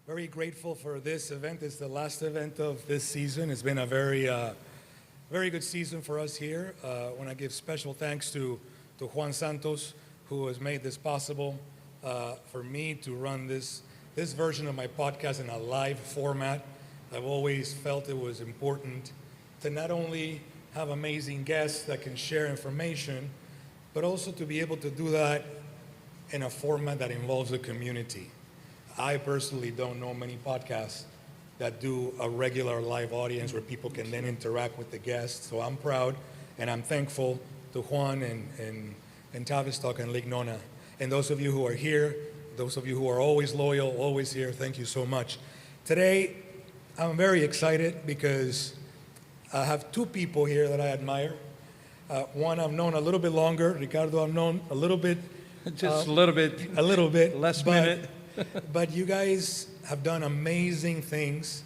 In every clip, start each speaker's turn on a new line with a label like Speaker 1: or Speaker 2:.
Speaker 1: Very grateful for this event. It's the last event of this season. It's been a very good season for us here. I want to give special thanks to Juan Santos, who has made this possible for me to run this version of my podcast in a live format. I've always felt it was important to not only have amazing guests that can share information, but also to be able to do that in a format that involves the community. I personally don't know many podcasts that do a regular live audience where people can then interact with the guests. So I'm proud and I'm thankful to Juan and Tavistock and Lignona. And those of you who are here, those of you who are always loyal, always here, thank you so much. Today, I'm very excited because I have two people here that I admire. One I've known a little bit longer. Ricardo I've known a little bit.
Speaker 2: Just a little bit.
Speaker 1: A little bit.
Speaker 2: Last minute.
Speaker 1: But you guys have done amazing things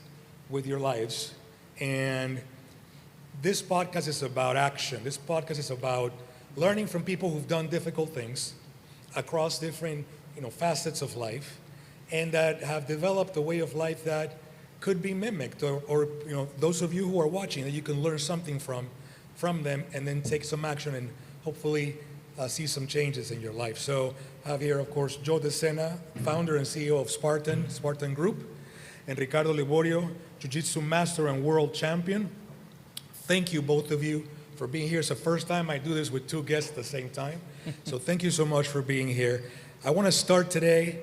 Speaker 1: with your lives. And this podcast is about action. This podcast is about learning from people who've done difficult things across different facets of life, and that have developed a way of life that could be mimicked, or those of you who are watching, that you can learn something from them and then take some action and hopefully see some changes in your life. So I have here, of course, Joe DeSena, founder and CEO of Spartan Group, and Ricardo Libório, Jiu-Jitsu master and world champion. Thank you, both of you, for being here. It's the first time I do this with two guests at the same time. So thank you so much for being here. I want to start today.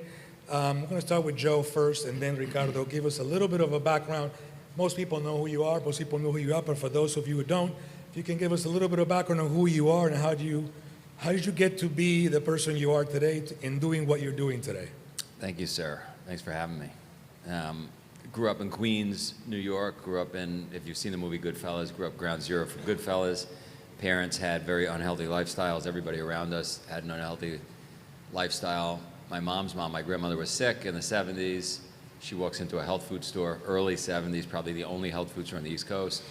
Speaker 1: I'm going to start with Joe first, and then Ricardo. Give us a little bit of a background. Most people know who you are. Most people know who you are. But for those of you who don't, if you can give us a little bit of background on who you are and how did you get to be the person you are today in doing what you're doing today?
Speaker 3: Thank you, sir. Thanks for having me. Grew up in Queens, New York. Grew up in, if you've seen the movie Goodfellas, grew up ground zero for Goodfellas. Parents had very unhealthy lifestyles. Everybody around us had an unhealthy lifestyle. My mom's mom, my grandmother, was sick in the 70s. She walks into a health food store, early 70s, probably the only health food store on the East Coast.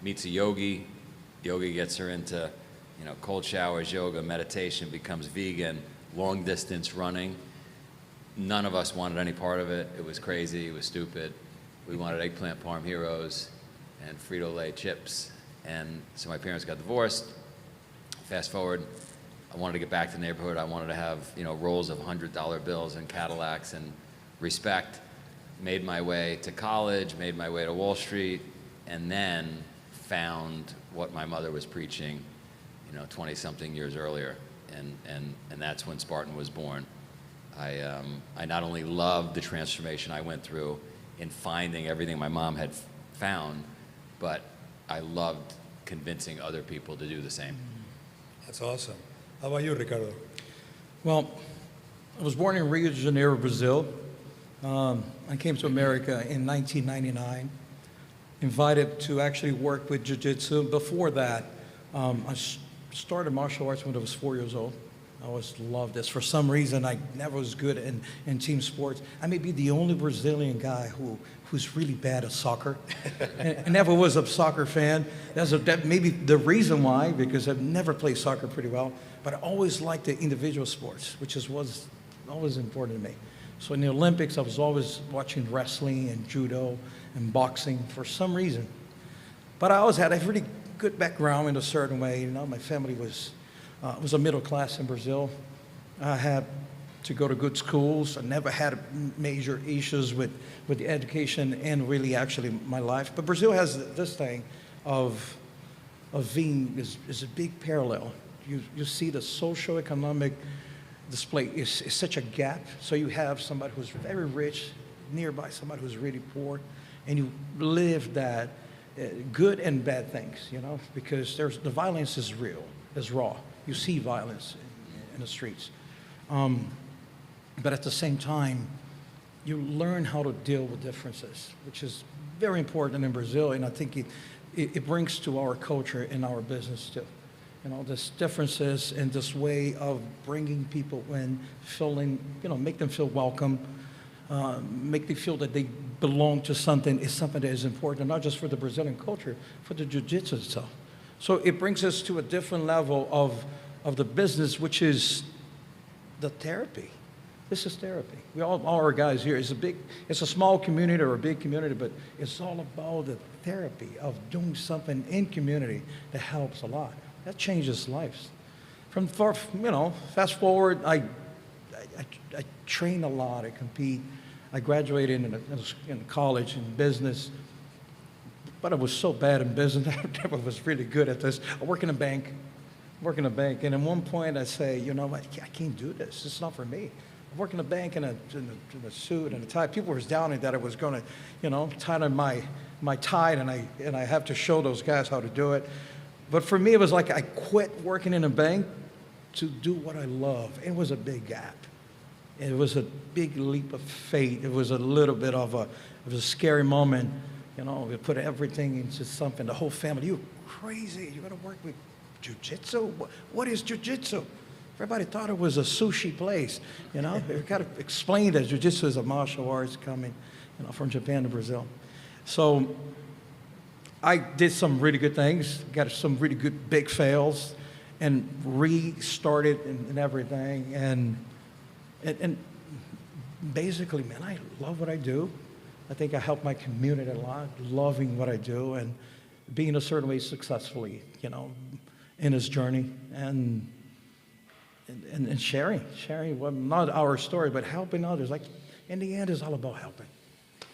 Speaker 3: Meets a yogi. Yogi gets her into cold showers, yoga, meditation, becomes vegan, long distance running. None of us wanted any part of it. It was crazy, it was stupid. We wanted eggplant parm heroes and Frito-Lay chips. And so my parents got divorced. Fast forward, I wanted to get back to the neighborhood. I wanted to have, rolls of $100 bills and Cadillacs and respect. Made my way to college, made my way to Wall Street, and then found what my mother was preaching 20-something years earlier, and that's when Spartan was born. I not only loved the transformation I went through in finding everything my mom had found, but I loved convincing other people to do the same.
Speaker 1: That's awesome. How about you, Ricardo?
Speaker 2: Well, I was born in Rio de Janeiro, Brazil. I came to America in 1999, invited to actually work with Jiu-Jitsu. Before that, I started martial arts when I was 4 years old. I always loved this. For some reason, I never was good in team sports. I may be the only Brazilian guy who's really bad at soccer. I never was a soccer fan. That may be the reason why, because I've never played soccer pretty well. But I always liked the individual sports, which was always important to me. So in the Olympics, I was always watching wrestling and judo and boxing for some reason. But I always had a really good background in a certain way. My family was a middle class in Brazil. I had to go to good schools. I never had major issues with the education and really actually my life. But Brazil has this thing of being is a big parallel. You see the socioeconomic display is such a gap. So you have somebody who's very rich nearby, somebody who's really poor, and you live that good and bad things, because the violence is real, is raw. You see violence in the streets. But at the same time, you learn how to deal with differences, which is very important in Brazil, and I think it brings to our culture and our business too. This differences and this way of bringing people in, make them feel welcome, make them feel that they belong to something is something that is important, not just for the Brazilian culture, for the Jiu-Jitsu itself. So it brings us to a different level of the business, which is the therapy. This is therapy. We all our guys here. It's a small community or a big community, but it's all about the therapy of doing something in community that helps a lot. That changes lives. Fast forward, I train a lot. I compete. I graduated in college in business, but I was so bad in business. I never was really good at this. I work in a bank, and at one point I say, you know what, I can't do this. It's not for me. I work in a bank in a suit and a tie. People were doubting that I was going to, tie on my tie, and I have to show those guys how to do it. But for me, it was like I quit working in a bank to do what I love. It was a big gap. It was a big leap of faith. It was a little bit of a scary moment. We put everything into something. The whole family, you crazy? You're going to work with Jiu-Jitsu? What is Jiu-Jitsu? Everybody thought it was a sushi place. We got to explain that Jiu-Jitsu is a martial arts coming, from Japan to Brazil. So I did some really good things, got some really good big fails, and restarted and everything. And basically, man, I love what I do. I think I help my community a lot, loving what I do and being a certain way successfully, in this journey and sharing, well, not our story, but helping others. Like, in the end, it's all about helping.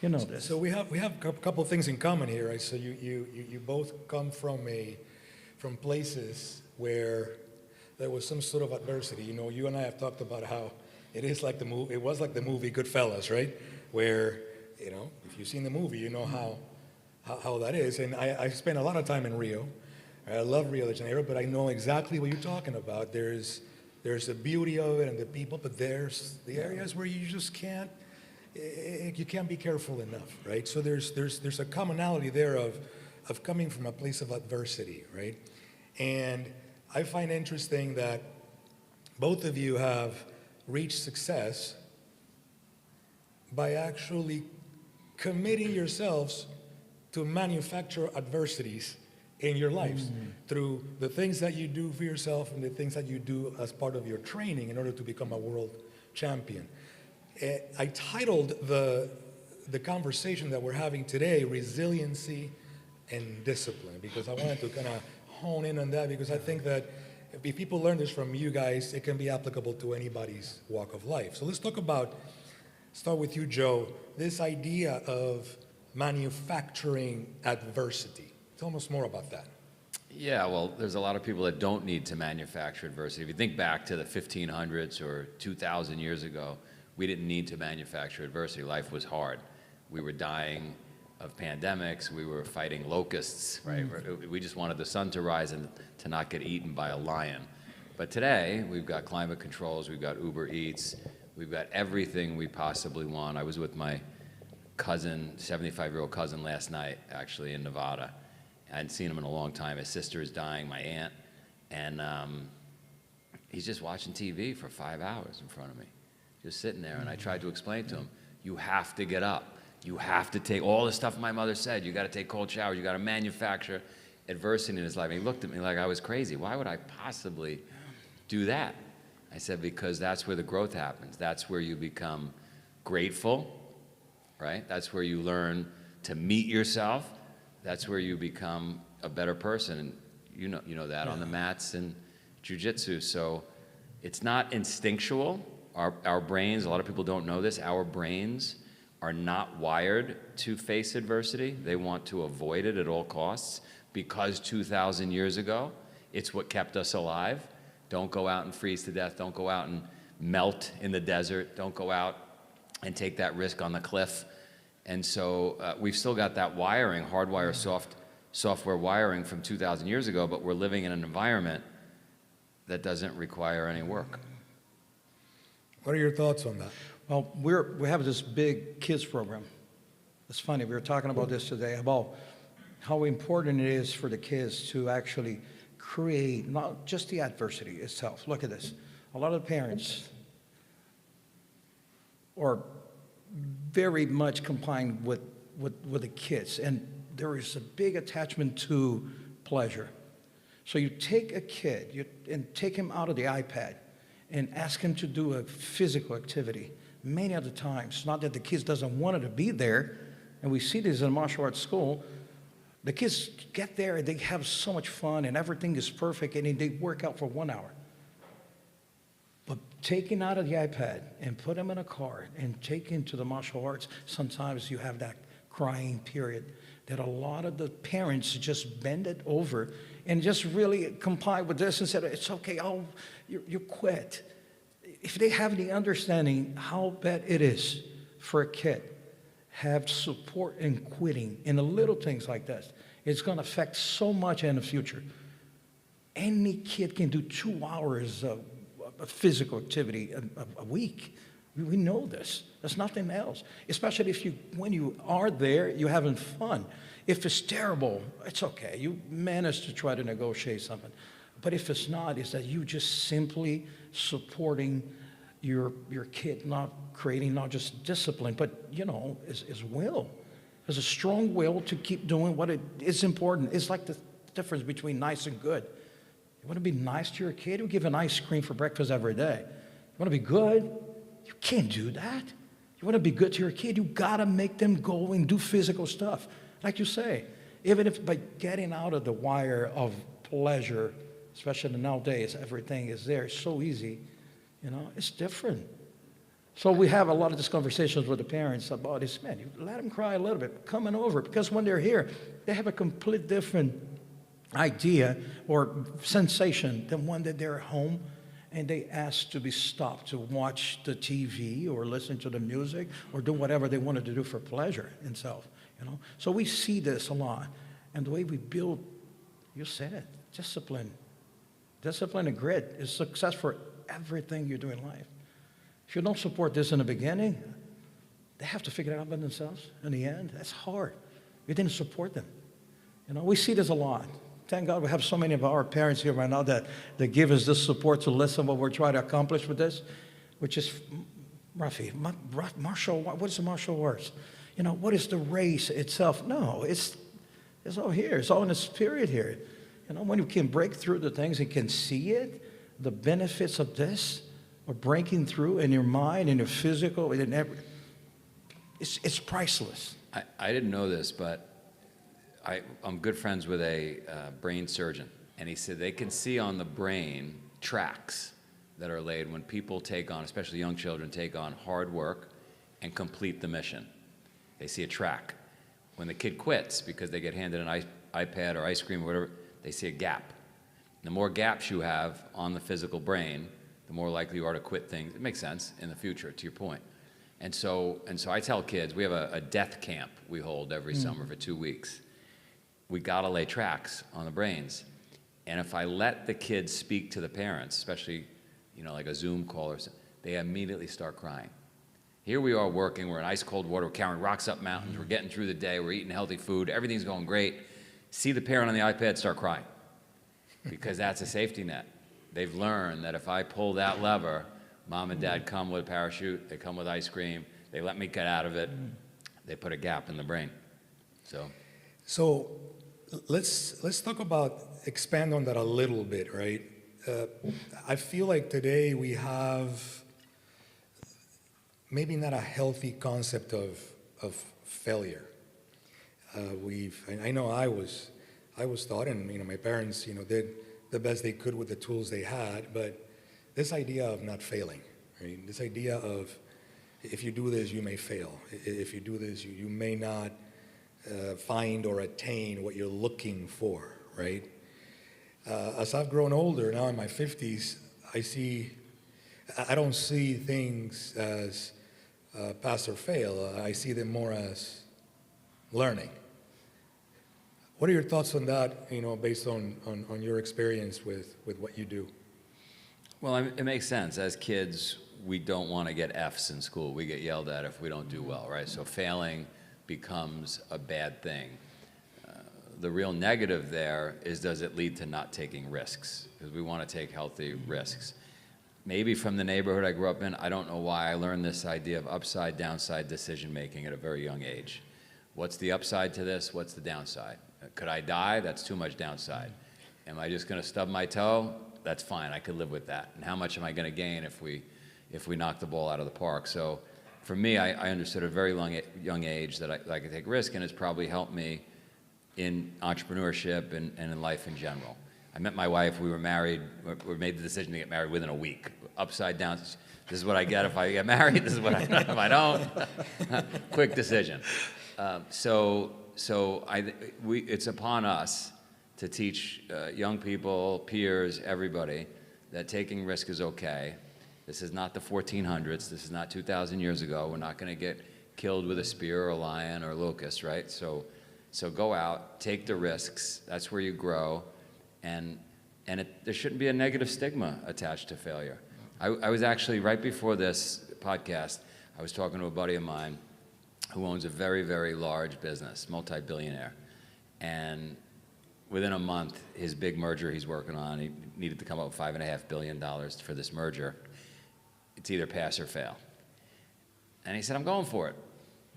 Speaker 2: You know this.
Speaker 1: So we have a couple of things in common here, right? So you both come from places where there was some sort of adversity. You and I have talked about how it was like the movie Goodfellas, right? Where, if you've seen the movie, you know how that is. And I spent a lot of time in Rio. I love Rio de Janeiro, but I know exactly what you're talking about. There's the beauty of it and the people, but there's the areas where you just can't be careful enough, right? So there's a commonality there of coming from a place of adversity, right? And I find interesting that both of you have reached success by actually committing yourselves to manufacture adversities in your lives through the things that you do for yourself and the things that you do as part of your training in order to become a world champion. I titled the conversation that we're having today, Resiliency and Discipline, because I wanted to kind of hone in on that, because I think that if people learn this from you guys, it can be applicable to anybody's walk of life. So let's start with you, Joe, this idea of manufacturing adversity. Tell us more about that.
Speaker 3: Yeah, well, there's a lot of people that don't need to manufacture adversity. If you think back to the 1500s or 2,000 years ago, we didn't need to manufacture adversity. Life was hard. We were dying of pandemics. We were fighting locusts, right? We just wanted the sun to rise and to not get eaten by a lion. But today, we've got climate controls, we've got Uber Eats, we've got everything we possibly want. I was with my cousin, 75-year-old cousin last night, actually, in Nevada. I hadn't seen him in a long time. His sister is dying, my aunt, and he's just watching TV for 5 hours in front of me, just sitting there. And I tried to explain to him, you have to get up. You have to take all the stuff my mother said. You got to take cold showers. You got to manufacture adversity in his life. And he looked at me like I was crazy. Why would I possibly do that? I said, because that's where the growth happens. That's where you become grateful, right? That's where you learn to meet yourself. That's where you become a better person. And you know that on the mats and Jiu-Jitsu. So it's not instinctual. Our brains, a lot of people don't know this, our brains are not wired to face adversity. They want to avoid it at all costs, because 2,000 years ago, it's what kept us alive. Don't go out and freeze to death. Don't go out and melt in the desert. Don't go out and take that risk on the cliff. And so we've still got that wiring, hardwire software wiring from 2,000 years ago, but we're living in an environment that doesn't require any work.
Speaker 1: What are your thoughts on that?
Speaker 2: Well, we have this big kids program. It's funny, we were talking about this today, about how important it is for the kids to actually create not just the adversity itself. Look at this. A lot of parents are very much complying with the kids, and there is a big attachment to pleasure. So you take a kid and take him out of the iPad, and ask them to do a physical activity. Many of the times, not that the kids doesn't want to be there, and we see this in martial arts school, the kids get there and they have so much fun and everything is perfect and they work out for 1 hour. But taking out of the iPad and put them in a car and taking to the martial arts, sometimes you have that crying period that a lot of the parents just bend it over and just really comply with this and said, it's okay, you quit. If they have the understanding how bad it is for a kid, have support in quitting in the little things like this, it's going to affect so much in the future. Any kid can do 2 hours of physical activity a week. We know this. There's nothing else. Especially when you are there, you're having fun. If it's terrible, it's okay. You manage to try to negotiate something. But if it's not, it's that you just simply supporting your kid, not creating not just discipline, but is will. There's a strong will to keep doing what is important. It's like the difference between nice and good. You want to be nice to your kid? You give an ice cream for breakfast every day. You want to be good? You can't do that. You want to be good to your kid? You got to make them go and do physical stuff. Like you say, even if by getting out of the wire of pleasure, especially nowadays, everything is there. It's so easy. It's different. So we have a lot of these conversations with the parents about this. Man, you let them cry a little bit, coming over, because when they're here, they have a complete different idea or sensation than when they're at home and they ask to be stopped to watch the TV or listen to the music or do whatever they wanted to do for pleasure themselves. So we see this a lot. And the way we build, you said it, discipline and grit is success for everything you do in life. If you don't support this in the beginning, they have to figure it out by themselves in the end. That's hard. You didn't support them. We see this a lot. Thank God we have so many of our parents here right now that give us this support to listen what we're trying to accomplish with this, which is, Rafi, what is the martial arts? What is the race itself? No, it's all here. It's all in the spirit here. When you can break through the things and can see it, the benefits of this are breaking through in your mind, in your physical, it's priceless.
Speaker 3: I didn't know this, but I'm good friends with a brain surgeon, and he said they can see on the brain tracks that are laid when people take on, especially young children, take on hard work and complete the mission. They see a track. When the kid quits because they get handed an iPad or ice cream or whatever, they see a gap. The more gaps you have on the physical brain, the more likely you are to quit things. It makes sense in the future, to your point. And so I tell kids, we have a death camp we hold every summer for 2 weeks. We gotta lay tracks on the brains. And if I let the kids speak to the parents, especially, like a Zoom call or something, they immediately start crying. Here we are working, we're in ice cold water, we're carrying rocks up mountains, we're getting through the day, we're eating healthy food, everything's going great. See the parent on the iPad start crying, because that's a safety net. They've learned that if I pull that lever, mom and dad come with a parachute, they come with ice cream, they let me get out of it, they put a gap in the brain.
Speaker 1: So let's talk about, expand on that a little bit, right? I feel like today we have maybe not a healthy concept of failure. I know I was taught, and my parents, did the best they could with the tools they had, but this idea of not failing, right? This idea of if you do this, you may fail. If you do this, you may not find or attain what you're looking for, right? As I've grown older, now in my 50s, I don't see things as pass or fail. I see them more as learning. What are your thoughts on that, based on your experience with what you do?
Speaker 3: Well, it makes sense. As kids, we don't want to get Fs in school. We get yelled at if we don't do well, right? So failing becomes a bad thing. The real negative there is, does it lead to not taking risks? Because we want to take healthy risks. Maybe from the neighborhood I grew up in, I don't know why I learned this idea of upside, downside decision making at a very young age. What's the upside to this? What's the downside? Could I die? That's too much downside. Am I just going to stub my toe? that's fine. I could live with that. And how much am I going to gain if we knock the ball out of the park? So for me, I understood at a very young age that I could take risk, and it's probably helped me in entrepreneurship and in life in general. I met my wife, we were married, we made the decision to get married within a week. Upside down, this is what I get if I get married, this is what I get if I don't. Quick decision. It's upon us to teach young people, peers, everybody, that taking risk is okay. This is not the 1400s, this is not 2,000 years ago. We're not gonna get killed with a spear or a lion or a locust, right? So go out, take the risks, that's where you grow, and there shouldn't be a negative stigma attached to failure. I was actually, right before this podcast, I was talking to a buddy of mine who owns a very, very large business, multi-billionaire, and within a month, his big merger he's working on, he needed to come up with $5.5 billion for this merger. It's either pass or fail. And he said, I'm going for it,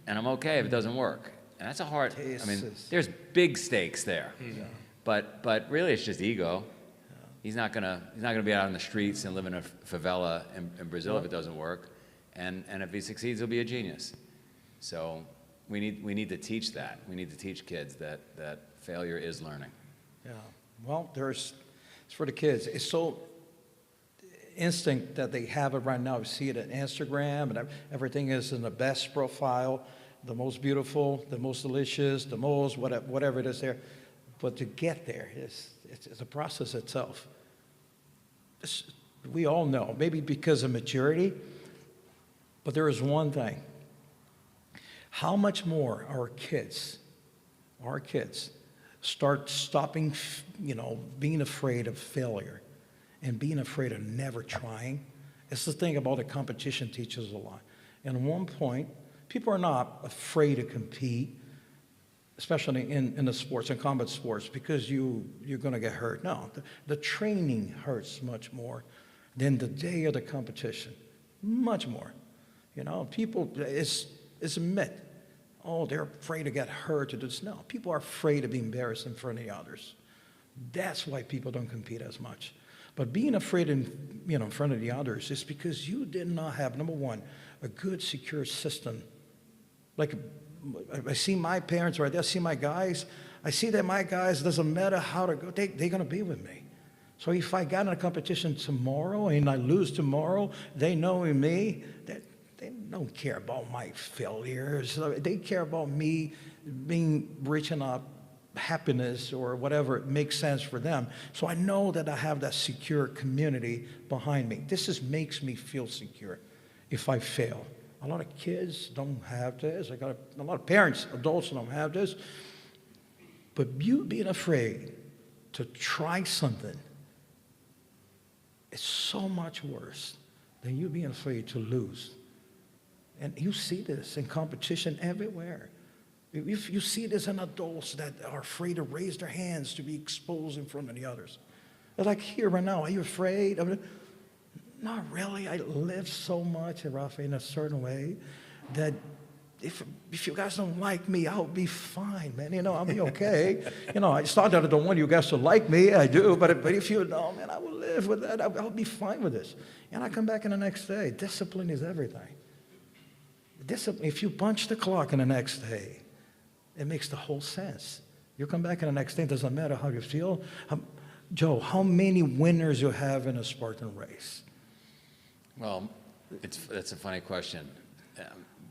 Speaker 3: and I'm okay if it doesn't work. And that's a hard, I mean, there's big stakes there. Yeah. But really it's just ego. Yeah. He's not gonna be out on the streets and live in a favela in Brazil if it doesn't work. And if he succeeds, he'll be a genius. So we need to teach that. We need to teach kids that failure is learning.
Speaker 2: Yeah. Well, it's for the kids. It's so instinct that they have it right now. We see it on Instagram, and everything is in the best profile, the most beautiful, the most delicious, the most whatever it is there. But to get there, it's a process itself. We all know, maybe because of maturity, but there is one thing. How much more our kids start stopping, being afraid of failure and being afraid of never trying. It's the thing about the competition teaches a lot. And at one point, people are not afraid to compete, especially in the sports, in combat sports, because you're going to get hurt. No, the training hurts much more than the day of the competition, much more. People, it's a myth. Oh, they're afraid to get hurt to this. No, people are afraid to be embarrassed in front of the others. That's why people don't compete as much. But being afraid in front of the others is because you did not have, number one, a good, secure system. Like, I see my parents right there, I see my guys. I see that my guys, doesn't matter how to go, they're going to be with me. So if I got in a competition tomorrow and I lose tomorrow, they know me, that they don't care about my failures. They care about me reaching up happiness or whatever makes sense for them. So I know that I have that secure community behind me. This makes me feel secure if I fail. A lot of kids don't have this. I got a lot of parents, adults don't have this. But you being afraid to try something is so much worse than you being afraid to lose. And you see this in competition everywhere. If you see this in adults that are afraid to raise their hands to be exposed in front of the others. Like here right now, are you afraid? Not really. I live so much, Rafa, in a certain way that if you guys don't like me, I'll be fine, man. I'll be okay. It's not that I don't want you guys to like me. I do. But if you know, man, I will live with that. I'll be fine with this. And I come back in the next day. Discipline is everything. If you punch the clock in the next day, it makes the whole sense. You come back in the next day, it doesn't matter how you feel. Joe, how many winners you have in a Spartan race?
Speaker 3: Well, that's a funny question.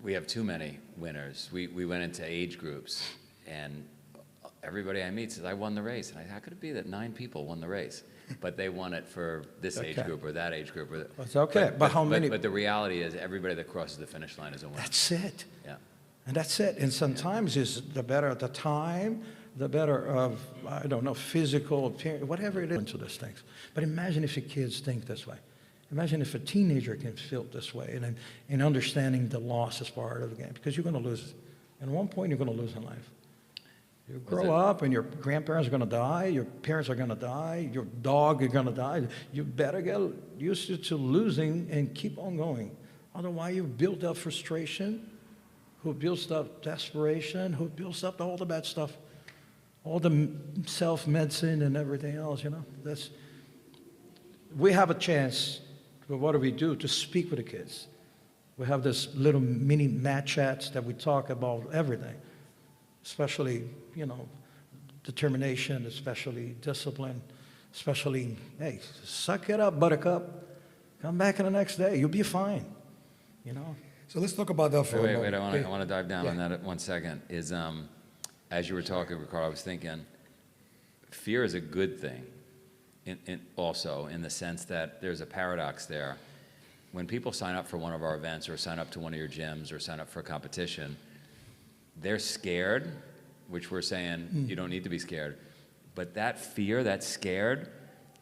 Speaker 3: We have too many winners. We went into age groups, and everybody I meet says, I won the race. And how could it be that 9 people won the race? But they won it for this age group or that age group.
Speaker 2: It's okay, but how many?
Speaker 3: But the reality is everybody that crosses the finish line is a winner.
Speaker 2: That's it.
Speaker 3: Yeah.
Speaker 2: And that's it. And sometimes it's the better at the time, the better of, I don't know, physical, whatever it is into these things. But imagine if your kids think this way. Imagine if a teenager can feel this way and understanding the loss is part of the game. Because you're going to lose. And at one point, you're going to lose in life. You grow up and your grandparents are going to die, your parents are going to die, your dog is going to die. You better get used to losing and keep on going. Otherwise, you build up frustration, who builds up desperation, who builds up all the bad stuff, all the self-medicine and everything else, we have a chance, well, what do we do? To speak with the kids. We have this little mini mat chats that we talk about everything, especially, determination, especially discipline, especially, hey, suck it up, buttercup. Come back in the next day. You'll be fine,
Speaker 1: So let's talk about that for a
Speaker 3: Wait,
Speaker 1: moment.
Speaker 3: I want to dive down on that at 1 second. As you were talking, Ricardo, I was thinking, fear is a good thing, also in the sense that there's a paradox there. When people sign up for one of our events or sign up to one of your gyms or sign up for a competition, they're scared, which we're saying you don't need to be scared. But that fear, that scared,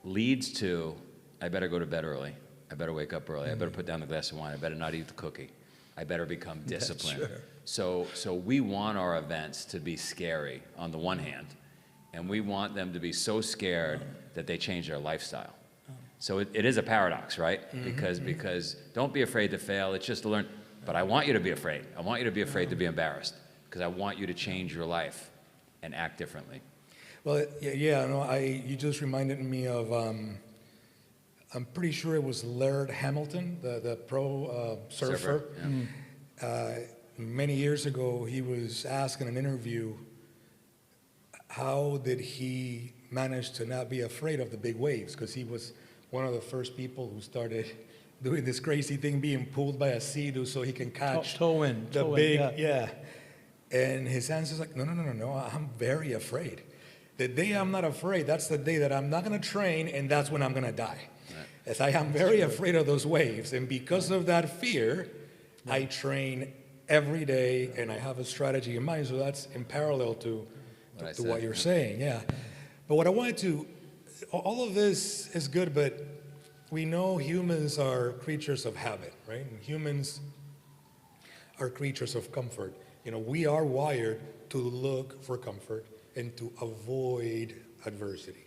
Speaker 3: leads to, I better go to bed early. I better wake up early. I better put down the glass of wine. I better not eat the cookie. I better become disciplined.
Speaker 1: Sure.
Speaker 3: So we want our events to be scary on the one hand, and we want them to be so scared that they change their lifestyle. So it is a paradox, right? Because don't be afraid to fail. It's just to learn. But I want you to be afraid. I want you to be afraid to be embarrassed because I want you to change your life and act differently.
Speaker 1: Well, you just reminded me of, I'm pretty sure it was Laird Hamilton, the pro surfer.
Speaker 3: Yeah.
Speaker 1: Many years ago, he was asked in an interview, how did he manage to not be afraid of the big waves? Because he was one of the first people who started doing this crazy thing, being pulled by a sea-doo so he can catch
Speaker 2: toe in,
Speaker 1: yeah. And his answer is like, no, I'm very afraid. The day I'm not afraid, that's the day that I'm not going to train, and that's when I'm going to die. Right. As I am very afraid of those waves, and because of that fear, I train every day, and I have a strategy in mind. So that's in parallel to what you're saying, yeah. But what I wanted to, all of this is good, but we know humans are creatures of habit, right? And humans are creatures of comfort. We are wired to look for comfort and to avoid adversity.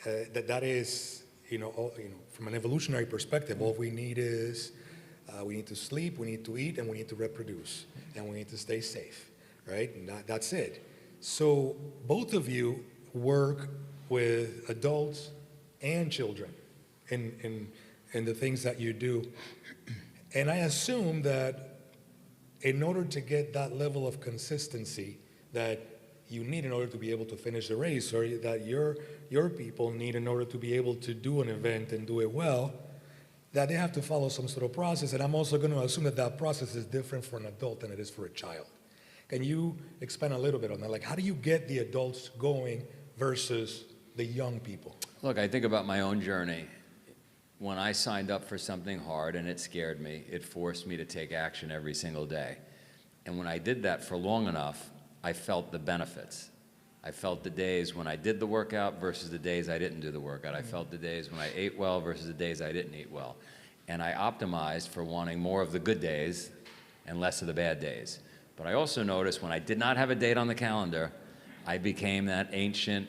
Speaker 1: That is, from an evolutionary perspective, all we need is we need to sleep, we need to eat, and we need to reproduce, and we need to stay safe, right? And that's it. So both of you work with adults and children in the things that you do. And I assume that in order to get that level of consistency that you need in order to be able to finish the race, or that your people need in order to be able to do an event and do it well, that they have to follow some sort of process. And I'm also going to assume that that process is different for an adult than it is for a child. Can you expand a little bit on that? Like, how do you get the adults going versus the young people?
Speaker 3: Look, I think about my own journey. When I signed up for something hard and it scared me, it forced me to take action every single day. And when I did that for long enough, I felt the benefits. I felt the days when I did the workout versus the days I didn't do the workout. I felt the days when I ate well versus the days I didn't eat well. And I optimized for wanting more of the good days and less of the bad days. But I also noticed when I did not have a date on the calendar, I became that ancient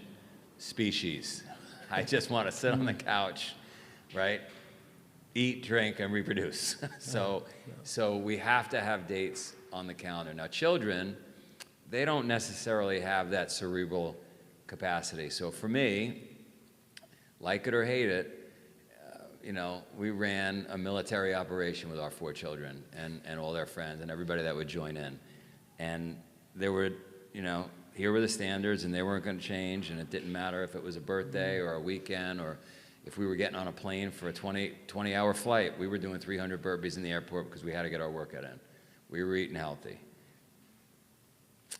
Speaker 3: species. I just want to sit on the couch, right? Eat, drink, and reproduce. So we have to have dates on the calendar. Now, children, they don't necessarily have that cerebral capacity. So for me, like it or hate it, we ran a military operation with our 4 children and all their friends and everybody that would join in. And there were, here were the standards, and they weren't going to change, and it didn't matter if it was a birthday or a weekend or if we were getting on a plane for a 20-hour flight. We were doing 300 burpees in the airport because we had to get our workout in. We were eating healthy.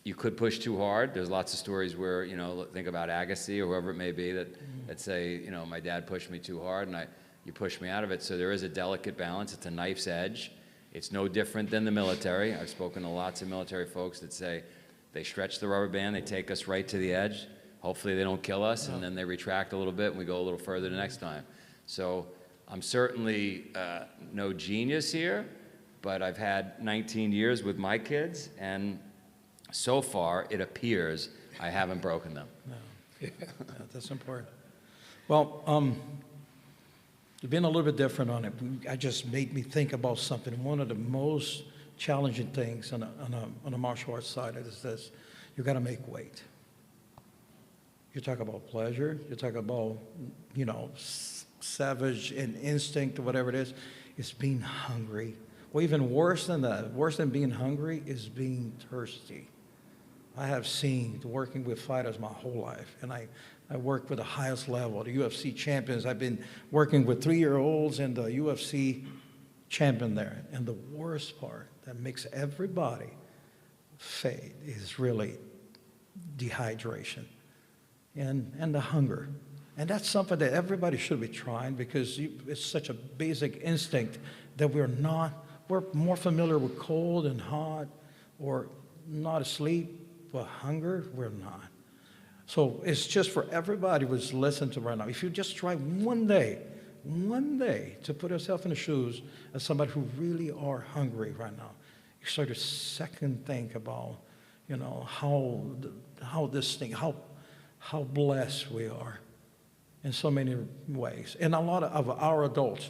Speaker 3: You could push too hard. There's lots of stories where, think about Agassi or whoever it may be that say, my dad pushed me too hard and you pushed me out of it. So there is a delicate balance. It's a knife's edge. It's no different than the military. I've spoken to lots of military folks that say they stretch the rubber band, they take us right to the edge. Hopefully they don't kill us, and then they retract a little bit and we go a little further the next time. So I'm certainly no genius here, but I've had 19 years with my kids, and so far it appears I haven't broken them.
Speaker 2: No. Yeah, that's important. Well, being a little bit different on it, I just made me think about something. One of the most challenging things on a martial arts side is this: you got to make weight. You talk about pleasure. You talk about savage and instinct or whatever it is being hungry. Or even worse than that, worse than being hungry is being thirsty. I have seen working with fighters my whole life, and I work with the highest level, the UFC champions. I've been working with 3-year-olds and the UFC champion there. And the worst part that makes everybody fade is really dehydration and the hunger. And that's something that everybody should be trying, because it's such a basic instinct that we're more familiar with cold and hot or not asleep, but hunger, we're not. So it's just for everybody who's listening to right now. If you just try one day to put yourself in the shoes of somebody who really are hungry right now, you start to second think about, how blessed we are in so many ways. And a lot of our adults,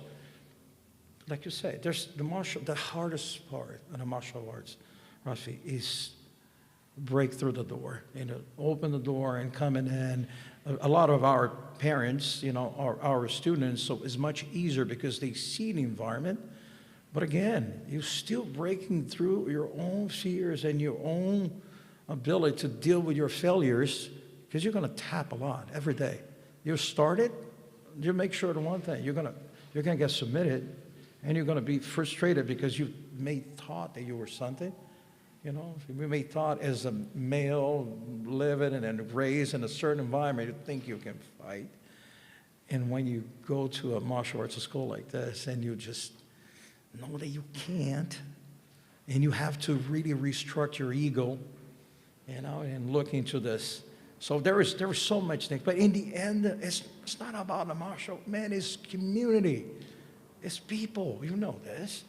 Speaker 2: like you say, there's the hardest part of the martial arts, Rafi, is break through the door, open the door and coming in. A lot of our parents, are our students, so it's much easier because they see the environment. But again, you're still breaking through your own fears and your own ability to deal with your failures, because you're going to tap a lot every day. You started, you make sure of one thing, you're going to get submitted, and you're going to be frustrated because you may thought that you were something. We may thought as a male living and raised in a certain environment, you think you can fight. And when you go to a martial arts school like this and you just know that you can't, and you have to really restructure your ego, and look into this. So there is so much things. But in the end, it's not about the martial, man, it's community. It's people. You know this.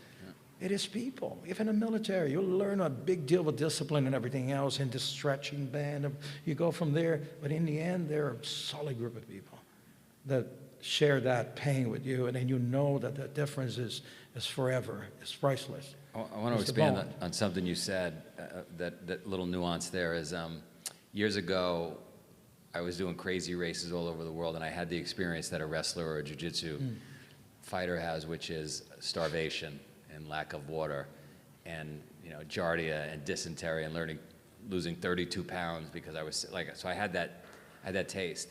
Speaker 2: It is people. Even in the military, you'll learn a big deal of discipline and everything else, and the stretching band. You go from there, but in the end, they're a solid group of people that share that pain with you, and then you know that the difference is forever. It's priceless.
Speaker 3: I want to expand on something you said, that little nuance there is, years ago, I was doing crazy races all over the world, and I had the experience that a wrestler or a jiu-jitsu fighter has, which is starvation and lack of water, and giardia and dysentery, and losing 32 pounds because I was so I had that taste.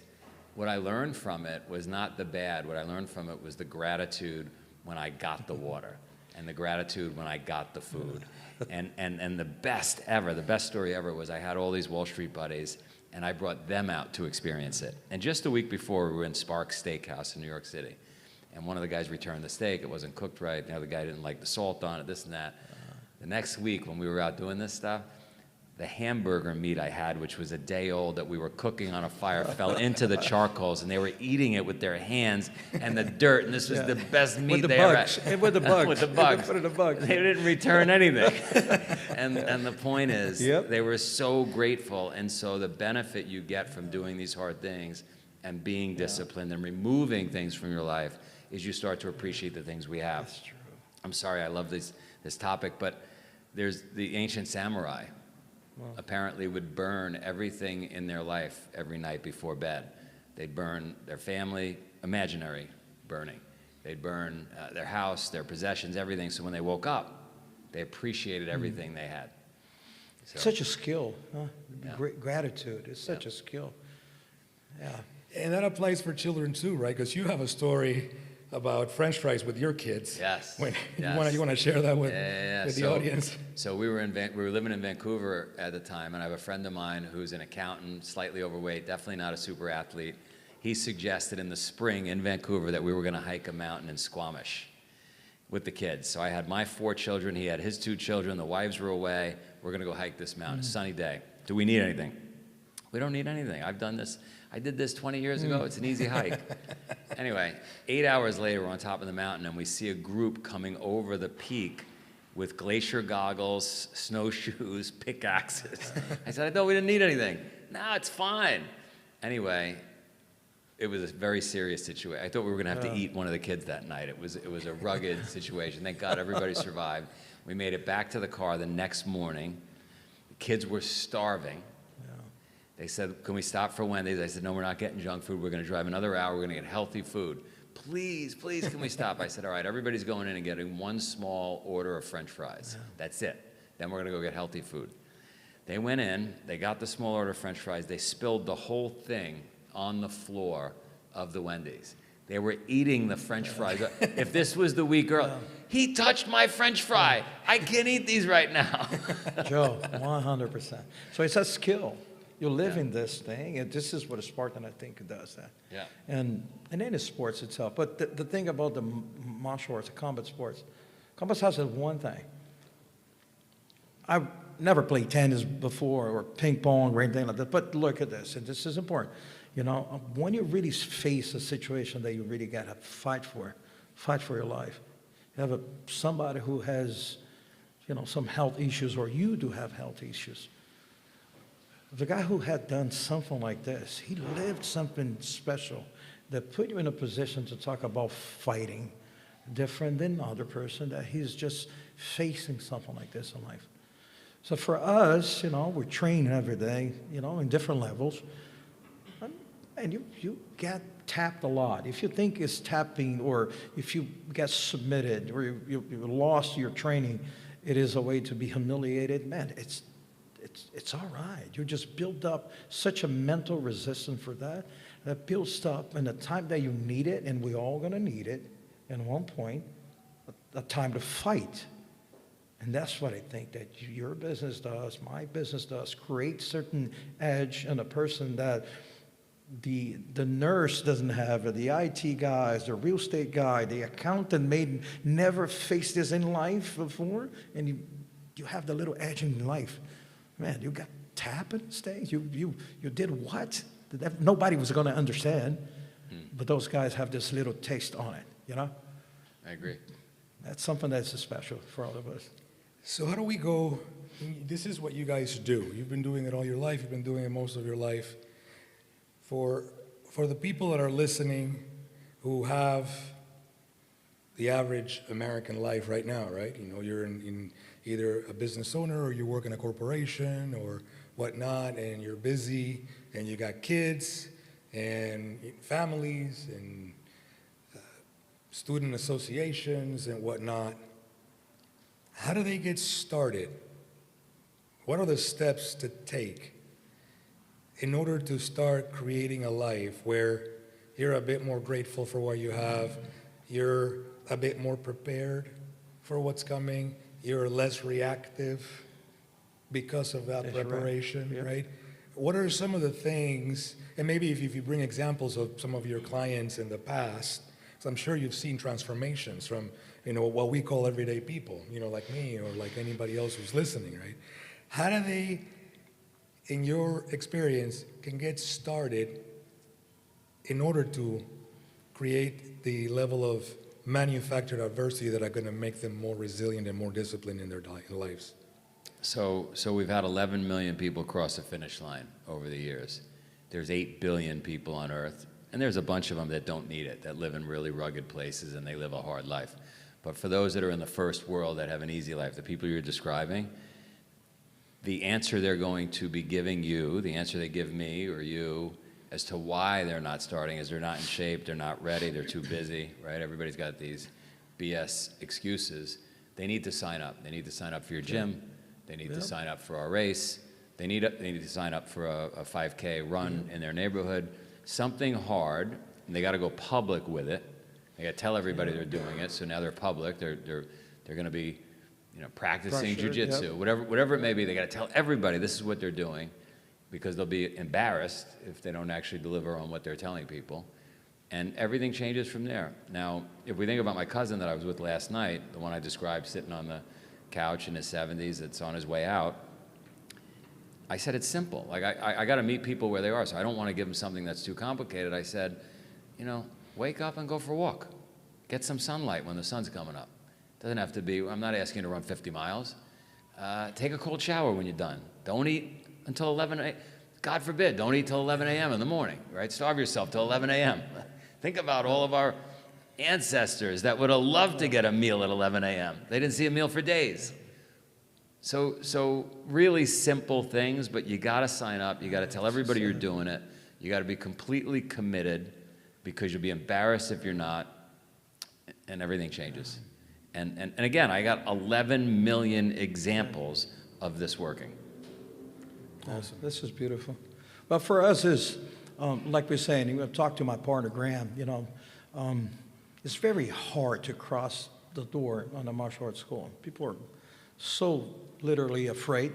Speaker 3: What I learned from it was not the bad. What I learned from it was the gratitude when I got the water, and the gratitude when I got the food. And the best story ever was I had all these Wall Street buddies, and I brought them out to experience it. And just a week before, we were in Sparks Steakhouse in New York City. And one of the guys returned the steak. It wasn't cooked right. The other guy didn't like the salt on it, this and that. The next week, when we were out doing this stuff, the hamburger meat I had, which was a day old that we were cooking on a fire, fell into the charcoals, and they were eating it with their hands and the dirt, and this was the best meat they ever had.
Speaker 2: With the bugs.
Speaker 3: With the bugs.
Speaker 2: With the bugs.
Speaker 3: They didn't return anything. And the point is, they were so grateful, and so the benefit you get from doing these hard things and being disciplined and removing things from your life is you start to appreciate the things we have.
Speaker 2: That's true.
Speaker 3: I'm sorry, I love this topic, but there's the ancient samurai. Apparently would burn everything in their life every night before bed. They'd burn their family, imaginary burning. They'd burn their house, their possessions, everything. So when they woke up, they appreciated everything they had. So,
Speaker 2: such a skill, huh? Gratitude is such a skill. Yeah.
Speaker 1: And that applies for children too, right? Because you have a story about French fries with your kids.
Speaker 3: Yes.
Speaker 1: You want to share that with the audience?
Speaker 3: So we were living in Vancouver at the time, and I have a friend of mine who's an accountant, slightly overweight, definitely not a super athlete. He suggested in the spring in Vancouver that we were going to hike a mountain in Squamish with the kids. So I had my 4 children, he had his 2 children, the wives were away. We're going to go hike this mountain, sunny day. Do we need anything? We don't need anything. I've done this. I did this 20 years ago. It's an easy hike. Anyway, 8 hours later, we're on top of the mountain, and we see a group coming over the peak with glacier goggles, snowshoes, pickaxes. I said, I thought we didn't need anything. No, it's fine. Anyway, it was a very serious situation. I thought we were going to have to eat one of the kids that night. It was a rugged situation. Thank God everybody survived. We made it back to the car the next morning. The kids were starving. They said, can we stop for Wendy's? I said, no, we're not getting junk food. We're going to drive another hour. We're going to get healthy food. please, can we stop? I said, all right, everybody's going in and getting one small order of French fries. That's it. Then we're going to go get healthy food. They went in, they got the small order of French fries, they spilled the whole thing on the floor of the Wendy's. They were eating the French fries. If this was the week earlier, he touched my French fry. I can't eat these right now.
Speaker 2: Joe, 100%. So it's a skill. You're living this thing, and this is what a Spartan, I think, does that.
Speaker 3: Yeah.
Speaker 2: And in sports itself. But the thing about the martial arts, the combat sports has one thing. I've never played tennis before or ping pong or anything like that, but look at this, and this is important. You know, when you really face a situation that you really got to fight for your life. You have somebody who has, you know, some health issues, or you do have health issues. The guy who had done something like this, he lived something special that put you in a position to talk about fighting different than the other person, that he's just facing something like this in life. So for us, you know, we're training every day, you know, in different levels. And you get tapped a lot. If you think it's tapping, or if you get submitted, or you lost your training, it is a way to be humiliated. Man, it's all right. You just build up such a mental resistance for that builds up in the time that you need it, and we're all going to need it at one point, a time to fight. And that's what I think that your business does, my business does, create certain edge in a person that the nurse doesn't have it, the IT guys, the real estate guy, the accountant may never face this in life before, and you have the little edge in life. Man, you got tap at the stage. You did what? Nobody was going to understand, but those guys have this little taste on it, you know?
Speaker 3: I agree.
Speaker 2: That's something that's special for all of us.
Speaker 1: So how do we go? This is what you guys do. You've been doing it all your life. You've been doing it most of your life. For the people that are listening who have the average American life right now, right? You know, you're in either a business owner, or you work in a corporation or whatnot, and you're busy, and you got kids and families and student associations and whatnot. How do they get started? What are the steps to take in order to start creating a life where you're a bit more grateful for what you have, you're a bit more prepared for what's coming, you're less reactive because of that preparation, right? What are some of the things, and maybe if you bring examples of some of your clients in the past, so I'm sure you've seen transformations from, you know, what we call everyday people, you know, like me or like anybody else who's listening, right? How do they, in your experience, can get started in order to create the level of manufactured adversity that are going to make them more resilient and more disciplined in their lives?
Speaker 3: So we've had 11 million people cross the finish line over the years. There's 8 billion people on Earth, and there's a bunch of them that don't need it, that live in really rugged places and they live a hard life. But for those that are in the first world that have an easy life, the people you're describing, the answer they're going to be giving you, the answer they give me or you, as to why they're not starting is they're not in shape, they're not ready, they're too busy, right? Everybody's got these BS excuses. They need to sign up. They need to sign up for your gym. They need to sign up for our race. They need to sign up for a 5K run in their neighborhood. Something hard, and they got to go public with it. They got to tell everybody they're doing it. So now they're public. They're going to be, you know, practicing Jiu-Jitsu, whatever it may be. They got to tell everybody this is what they're doing, because they'll be embarrassed if they don't actually deliver on what they're telling people. And everything changes from there. Now, if we think about my cousin that I was with last night, the one I described sitting on the couch in his 70s that's on his way out, I said it's simple. Like, I got to meet people where they are, so I don't want to give them something that's too complicated. I said, you know, wake up and go for a walk. Get some sunlight when the sun's coming up. Doesn't have to be, I'm not asking you to run 50 miles. Take a cold shower when you're done. Don't eat until 11 a.m. God forbid, don't eat till 11 a.m. in the morning, right? Starve yourself till 11 a.m. Think about all of our ancestors that would have loved to get a meal at 11 a.m. They didn't see a meal for days. So really simple things, but you got to sign up. You got to tell everybody you're doing it. You got to be completely committed, because you'll be embarrassed if you're not, and everything changes. And again, I got 11 million examples of this working.
Speaker 2: Awesome. This is beautiful. But for us, is like we're saying, I've talked to my partner Graham. It's very hard to cross the door on a martial arts school. People are so literally afraid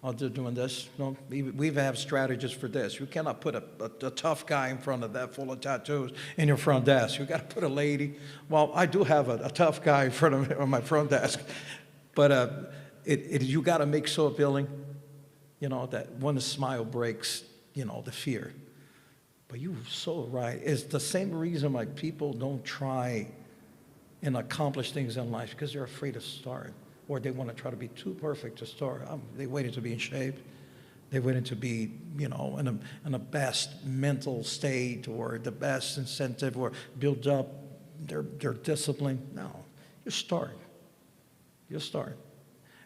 Speaker 2: of doing this. We have strategies for this. You cannot put a tough guy in front of that full of tattoos in your front desk. You got to put a lady. Well, I do have a tough guy in front of me on my front desk, but you got to make so appealing, that when the smile breaks, the fear. But you're so right. It's the same reason why people don't try and accomplish things in life, because they're afraid to start, or they want to try to be too perfect to start. They waited to be in shape. They waited to be, in the best mental state or the best incentive or build up their discipline. No, you start. You start.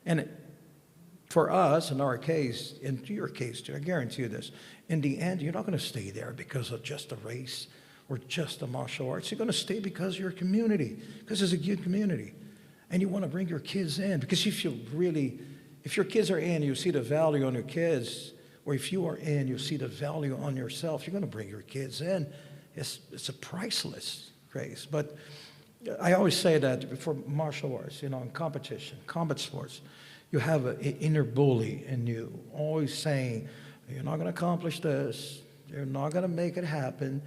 Speaker 2: And for us, in our case, in your case too, I guarantee you this, in the end, you're not going to stay there because of just a race or just the martial arts. You're going to stay because of your community, because it's a good community. And you want to bring your kids in, because if your kids are in, you see the value on your kids, or if you are in, you see the value on yourself, you're going to bring your kids in. It's a priceless grace. But I always say that for martial arts, in competition, combat sports, you have an inner bully in you, always saying, you're not going to accomplish this, you're not going to make it happen.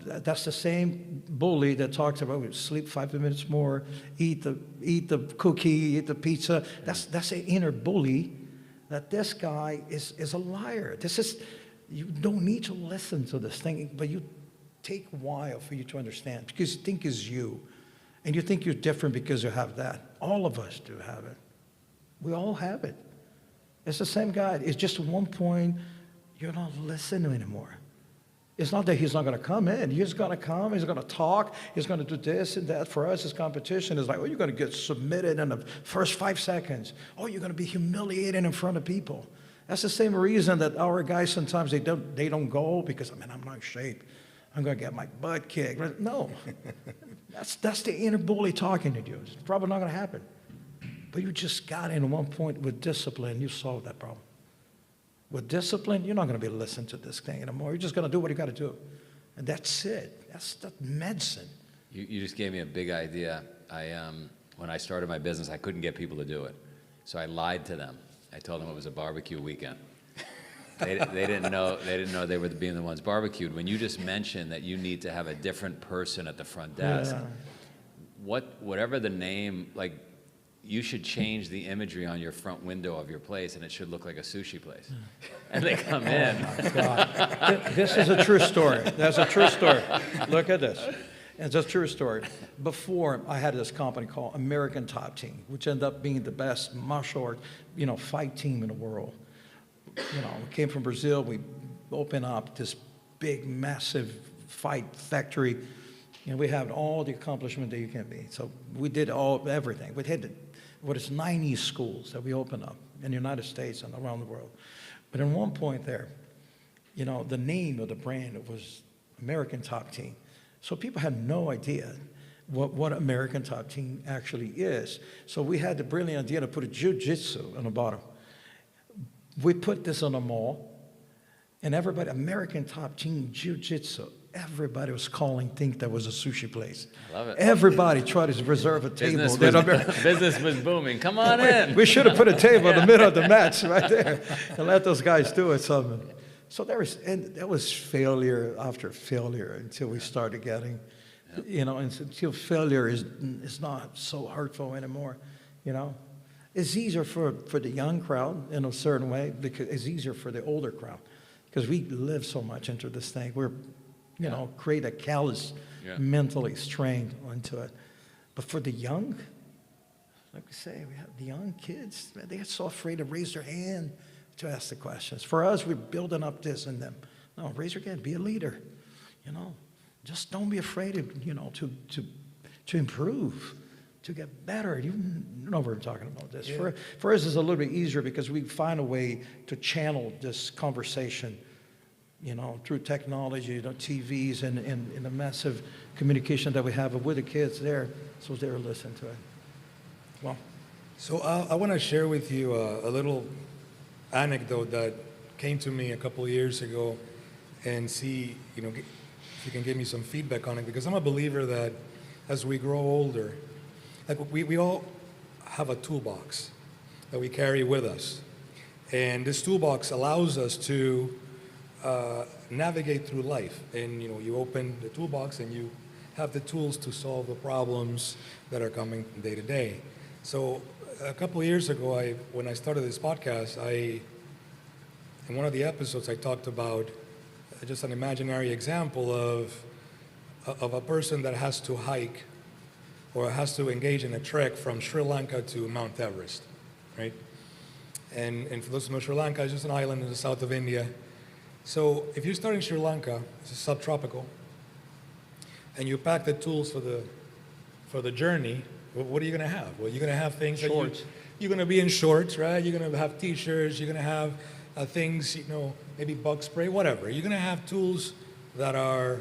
Speaker 2: That's the same bully that talks about sleep 5 minutes more, eat the cookie, eat the pizza. That's an inner bully. That this guy is a liar. You don't need to listen to this thing, but you take a while for you to understand, because you think it's you, and you think you're different because you have that. All of us do have it. We all have it. It's the same guy. It's just at one point you're not listening anymore. It's not that he's not going to come in. He's going to come. He's going to talk. He's going to do this and that. For us, his competition is like, you're going to get submitted in the first 5 seconds. You're going to be humiliated in front of people. That's the same reason that our guys sometimes they don't go, because I'm not in shape. I'm going to get my butt kicked. No, that's the inner bully talking to you. It's probably not going to happen. But you just got in at one point with discipline. You solved that problem. With discipline, you're not going to be able to listen to this thing anymore. You're just going to do what you got to do. And that's it. That's the medicine.
Speaker 3: You just gave me a big idea. When I started my business, I couldn't get people to do it. So I lied to them. I told them it was a barbecue weekend. They didn't know they were being the ones barbecued. When you just mentioned that you need to have a different person at the front desk, whatever the name, you should change the imagery on your front window of your place, and it should look like a sushi place. And they come in.
Speaker 2: Oh my God. This is a true story. That's a true story. Look at this. It's a true story. Before, I had this company called American Top Team, which ended up being the best martial art, fight team in the world. We came from Brazil. We opened up this big, massive fight factory, and we have all the accomplishment that you can be. So we did everything. We had 90 schools that we opened up in the United States and around the world. But at one point there, the name of the brand was American Top Team. So people had no idea what American Top Team actually is. So we had the brilliant idea to put a Jiu-Jitsu on the bottom. We put this on the mall, and everybody, American Top Team Jiu-Jitsu, everybody was calling, think that was a sushi place.
Speaker 3: I love it.
Speaker 2: Everybody tried to reserve a table.
Speaker 3: Business was booming. Come on in.
Speaker 2: We should have put a table in the middle of the match right there and let those guys do it. So that was failure after failure until we started getting, until failure is not so hurtful anymore, It's easier for the young crowd in a certain way, because it's easier for the older crowd, because we live so much into this thing. We're create a callous, mentally strained onto it. But for the young, like we say, we have the young kids, man, they're so afraid to raise their hand to ask the questions. For us, we're building up this in them. No, raise your hand, be a leader. Just don't be afraid of, to improve, to get better. You know what I'm talking about this. Yeah. For us, it's a little bit easier because we find a way to channel this conversation through technology, TVs and the massive communication that we have with the kids there, so they're listening to it. Well,
Speaker 1: So I want to share with you a little anecdote that came to me a couple of years ago, and see, if you can give me some feedback on it, because I'm a believer that as we grow older, like we all have a toolbox that we carry with us. And this toolbox allows us to navigate through life. And you open the toolbox and you have the tools to solve the problems that are coming day to day. So a couple of years ago, when I started this podcast, in one of the episodes I talked about just an imaginary example of a person that has to hike or has to engage in a trek from Sri Lanka to Mount Everest, right? And for those who know, Sri Lanka is just an island in the south of India. So if you start in Sri Lanka, it's subtropical, and you pack the tools for the journey, what are you going to have? Well, you're going to have things
Speaker 2: Shorts.
Speaker 1: you're going to be in shorts, right? You're going to have T-shirts. You're going to have things, maybe bug spray, whatever. You're going to have tools that are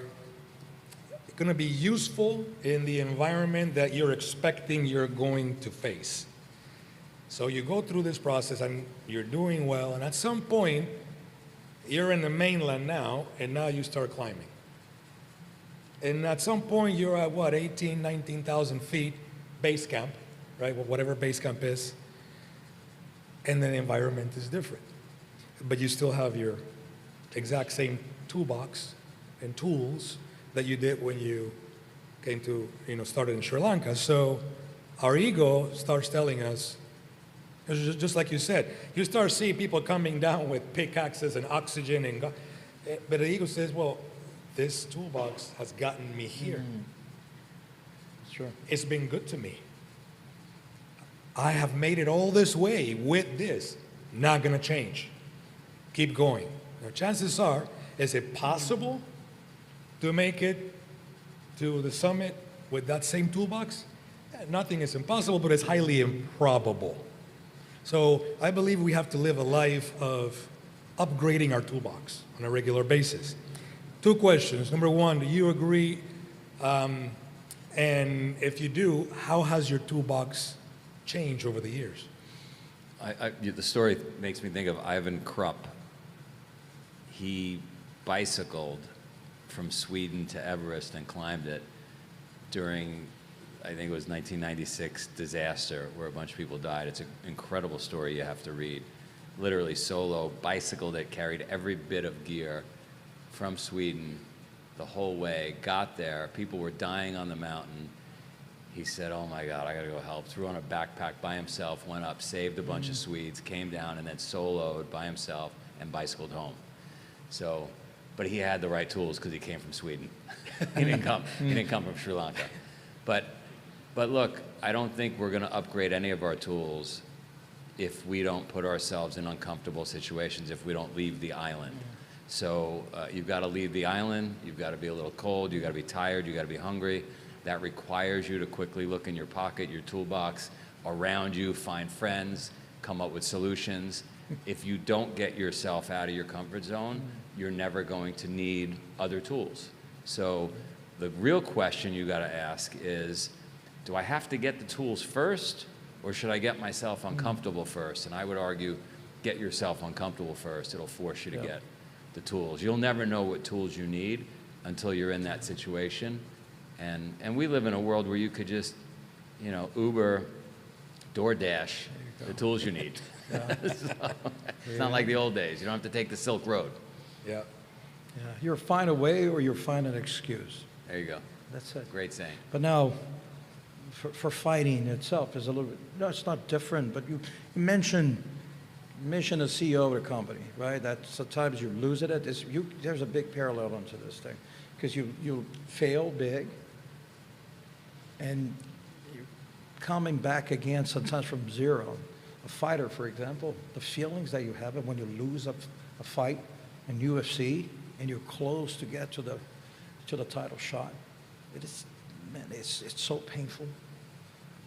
Speaker 1: going to be useful in the environment that you're expecting you're going to face. So you go through this process and you're doing well, and at some point, you're in the mainland now, and now you start climbing. And at some point, you're at 18, 19,000 feet base camp, right? Whatever base camp is. And then the environment is different. But you still have your exact same toolbox and tools that you did when you came to, started in Sri Lanka. So our ego starts telling us, just like you said, you start seeing people coming down with pickaxes and oxygen, but the ego says, well, this toolbox has gotten me here.
Speaker 2: sure.
Speaker 1: It's been good to me. I have made it all this way with this. Not going to change. Keep going. Now, chances are, is it possible to make it to the summit with that same toolbox? Nothing is impossible, but it's highly improbable. So I believe we have to live a life of upgrading our toolbox on a regular basis. 2 questions. Number 1, do you agree? And if you do, how has your toolbox changed over the years?
Speaker 3: The story makes me think of Ivan Krupp. He bicycled from Sweden to Everest and climbed it during, I think it was 1996 disaster where a bunch of people died. It's an incredible story you have to read. Literally solo, bicycled it, carried every bit of gear from Sweden the whole way, got there, people were dying on the mountain. He said, oh my God, I gotta go help. Threw on a backpack by himself, went up, saved a bunch of Swedes, came down, and then soloed by himself and bicycled home. So, but he had the right tools because he came from Sweden. He didn't come from Sri Lanka. But look, I don't think we're gonna upgrade any of our tools if we don't put ourselves in uncomfortable situations, if we don't leave the island. So you've got to leave the island, you've got to be a little cold, you've got to be tired, you've got to be hungry. That requires you to quickly look in your pocket, your toolbox, around you, find friends, come up with solutions. If you don't get yourself out of your comfort zone, you're never going to need other tools. So the real question you got to ask is, do I have to get the tools first, or should I get myself uncomfortable first? And I would argue, get yourself uncomfortable first. It'll force you to get the tools. You'll never know what tools you need until you're in that situation. And we live in a world where you could just, Uber, DoorDash, the tools you need. So, it's not like the old days. You don't have to take the Silk Road.
Speaker 1: Yeah.
Speaker 2: Yeah, you'll find a way or you'll find an excuse.
Speaker 3: There you go.
Speaker 2: That's it.
Speaker 3: Great saying.
Speaker 2: But now, for fighting itself is a little bit, no, it's not different, but you mentioned a CEO of a company, right? That sometimes you lose it at this. There's a big parallel onto this thing because you fail big and you're coming back again sometimes from zero. A fighter, for example, the feelings that you have when you lose a fight in UFC and you're close to get to the title shot, it's so painful.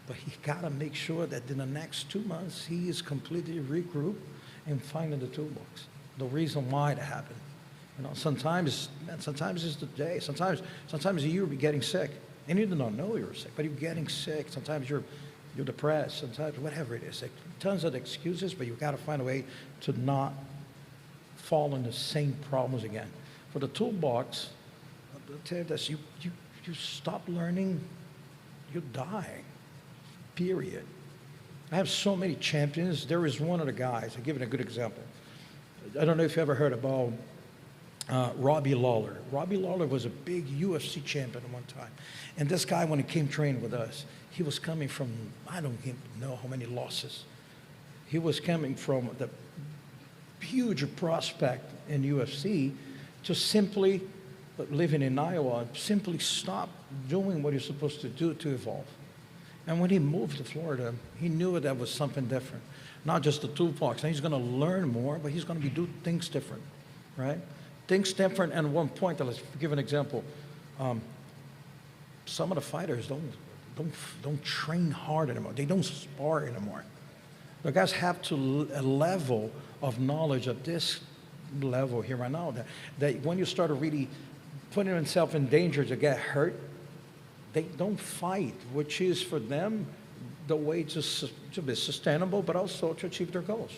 Speaker 2: But he got to make sure that in the next 2 months, he is completely regrouped and finding the toolbox. The reason why it happened, You know, sometimes, man, sometimes it's the day. Sometimes you'll be getting sick, and you do not know you're sick, but you're getting sick. Sometimes you're depressed. Sometimes whatever it is, like, tons of excuses, but you've got to find a way to not fall into the same problems again. For the toolbox, I'll tell you this: you stop learning, you die. Period. I have so many champions. There is one of the guys. I'll give you a good example. I don't know if you ever heard about Robbie Lawler. Robbie Lawler was a big UFC champion at one time. And this guy, when he came train with us, he was coming from, I don't even know how many losses. He was coming from the huge prospect in UFC to simply, living in Iowa, simply stop doing what you're supposed to do to evolve. And when he moved to Florida, he knew that was something different. Not just the toolbox. And he's going to learn more, but he's going to be doing things different, right? Things different. And one point, let's give an example. Some of the fighters don't train hard anymore. They don't spar anymore. The guys have to a level of knowledge of this level here right now that when you start really putting themselves in danger to get hurt, they don't fight, which is for them the way to be sustainable, but also to achieve their goals.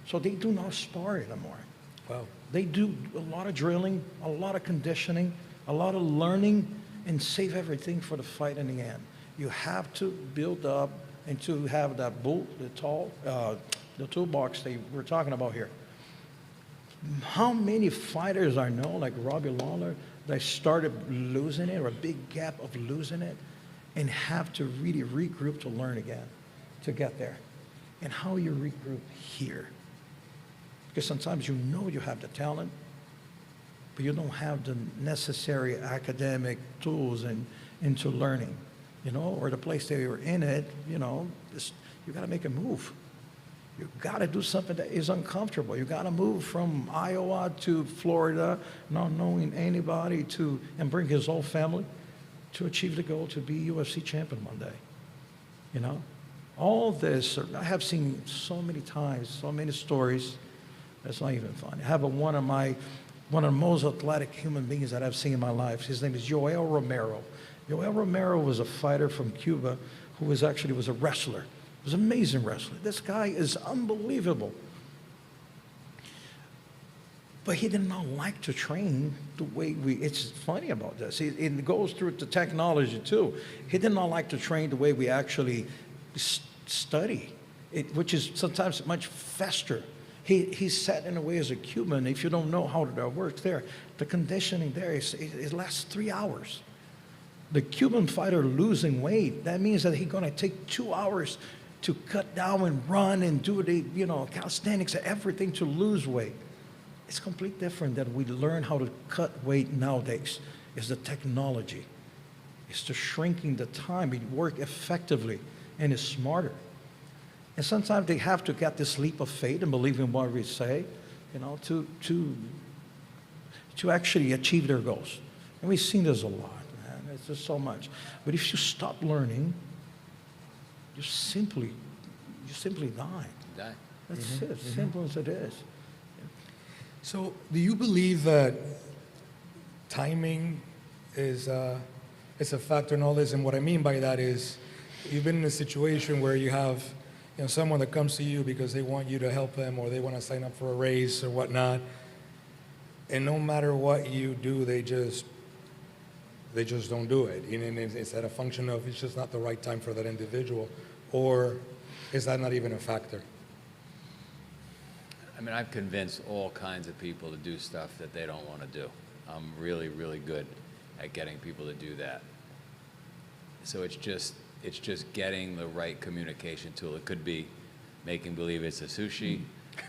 Speaker 2: So they do not spar anymore.
Speaker 1: Wow.
Speaker 2: They do a lot of drilling, a lot of conditioning, a lot of learning, and save everything for the fight in the end. You have to build up and to have that the toolbox that we're talking about here. How many fighters I know, like Robbie Lawler, that started losing it, or a big gap of losing it, and have to really regroup to learn again, to get there. And how you regroup here. Because sometimes you know you have the talent, but you don't have the necessary academic tools into learning, you know, or the place that you're in it, you know, you got to make a move. You got to do something that is uncomfortable. You got to move from Iowa to Florida, not knowing anybody, and bring his whole family to achieve the goal to be UFC champion one day. You know, all this I have seen so many times, so many stories. It's not even funny. I have one of the most athletic human beings that I've seen in my life. His name is Yoel Romero. Yoel Romero was a fighter from Cuba who was a wrestler. He was an amazing wrestler. This guy is unbelievable. But he did not like to train the way it's funny about this. It goes through the technology too. He did not like to train the way we actually study, which is sometimes much faster. He's set in a way as a Cuban, if you don't know how that works there, the conditioning there it lasts 3 hours. The Cuban fighter losing weight, that means that he's going to take 2 hours to cut down and run and do the, calisthenics and everything to lose weight. It's completely different than we learn how to cut weight nowadays. It's the technology. It's the shrinking the time. We work effectively and it's smarter. And sometimes they have to get this leap of faith and believe in what we say, to actually achieve their goals. And we've seen this a lot, man. It's just so much. But if you stop learning, you simply die.
Speaker 3: Die.
Speaker 2: That's it. Simple as it is.
Speaker 1: So, do you believe that timing is a factor in all this? And what I mean by that is, you've been in a situation where you have, someone that comes to you because they want you to help them, or they want to sign up for a race or whatnot, and no matter what you do, they just don't do it. And is that a function of it's just not the right time for that individual, or is that not even a factor?
Speaker 3: I mean, I've convinced all kinds of people to do stuff that they don't want to do. I'm really, really good at getting people to do that. So it's just getting the right communication tool. It could be making believe it's a sushi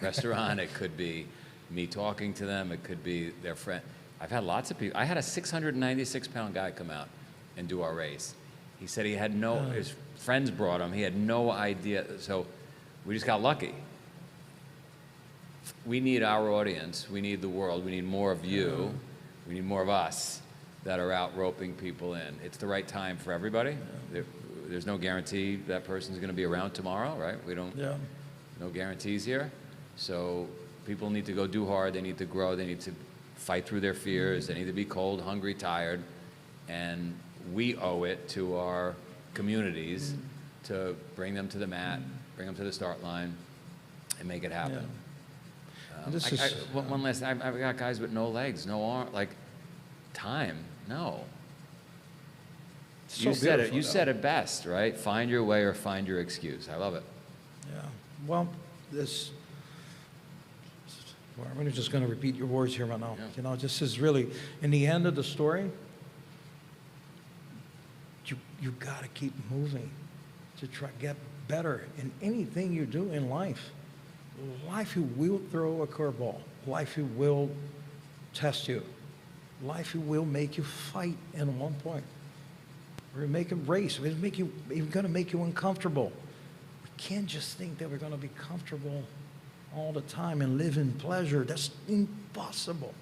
Speaker 3: restaurant. It could be me talking to them. It could be their friend. I've had lots of people. I had a 696-pound guy come out and do our race. He said he had his friends brought him. He had no idea. So we just got lucky. We need our audience. We need the world. We need more of you. We need more of us that are out roping people in. It's the right time for everybody. There's no guarantee that person's going to be around tomorrow, right? No guarantees here. So people need to go do hard. They need to grow. They need to fight through their fears. They need to be cold, hungry, tired. And we owe it to our communities to bring them to the mat, bring them to the start line, and make it happen.
Speaker 2: Yeah. And this is,
Speaker 3: One last, I've got guys with no legs, no arm, like, time, no.
Speaker 2: So
Speaker 3: You said it.
Speaker 2: beautiful,
Speaker 3: You
Speaker 2: though.
Speaker 3: said it best, right? Find your way or find your excuse. I love it.
Speaker 2: Yeah. Well, well, I'm just going to repeat your words here right now.
Speaker 3: Yeah.
Speaker 2: You know, this is really, in the end of the story, you got to keep moving to try to get better in anything you do in life. Life will throw a curveball. Life will test you. Life will make you fight at one point. We're make a race. We're going to make you uncomfortable. We can't just think that we're going to be comfortable all the time and live in pleasure. That's impossible.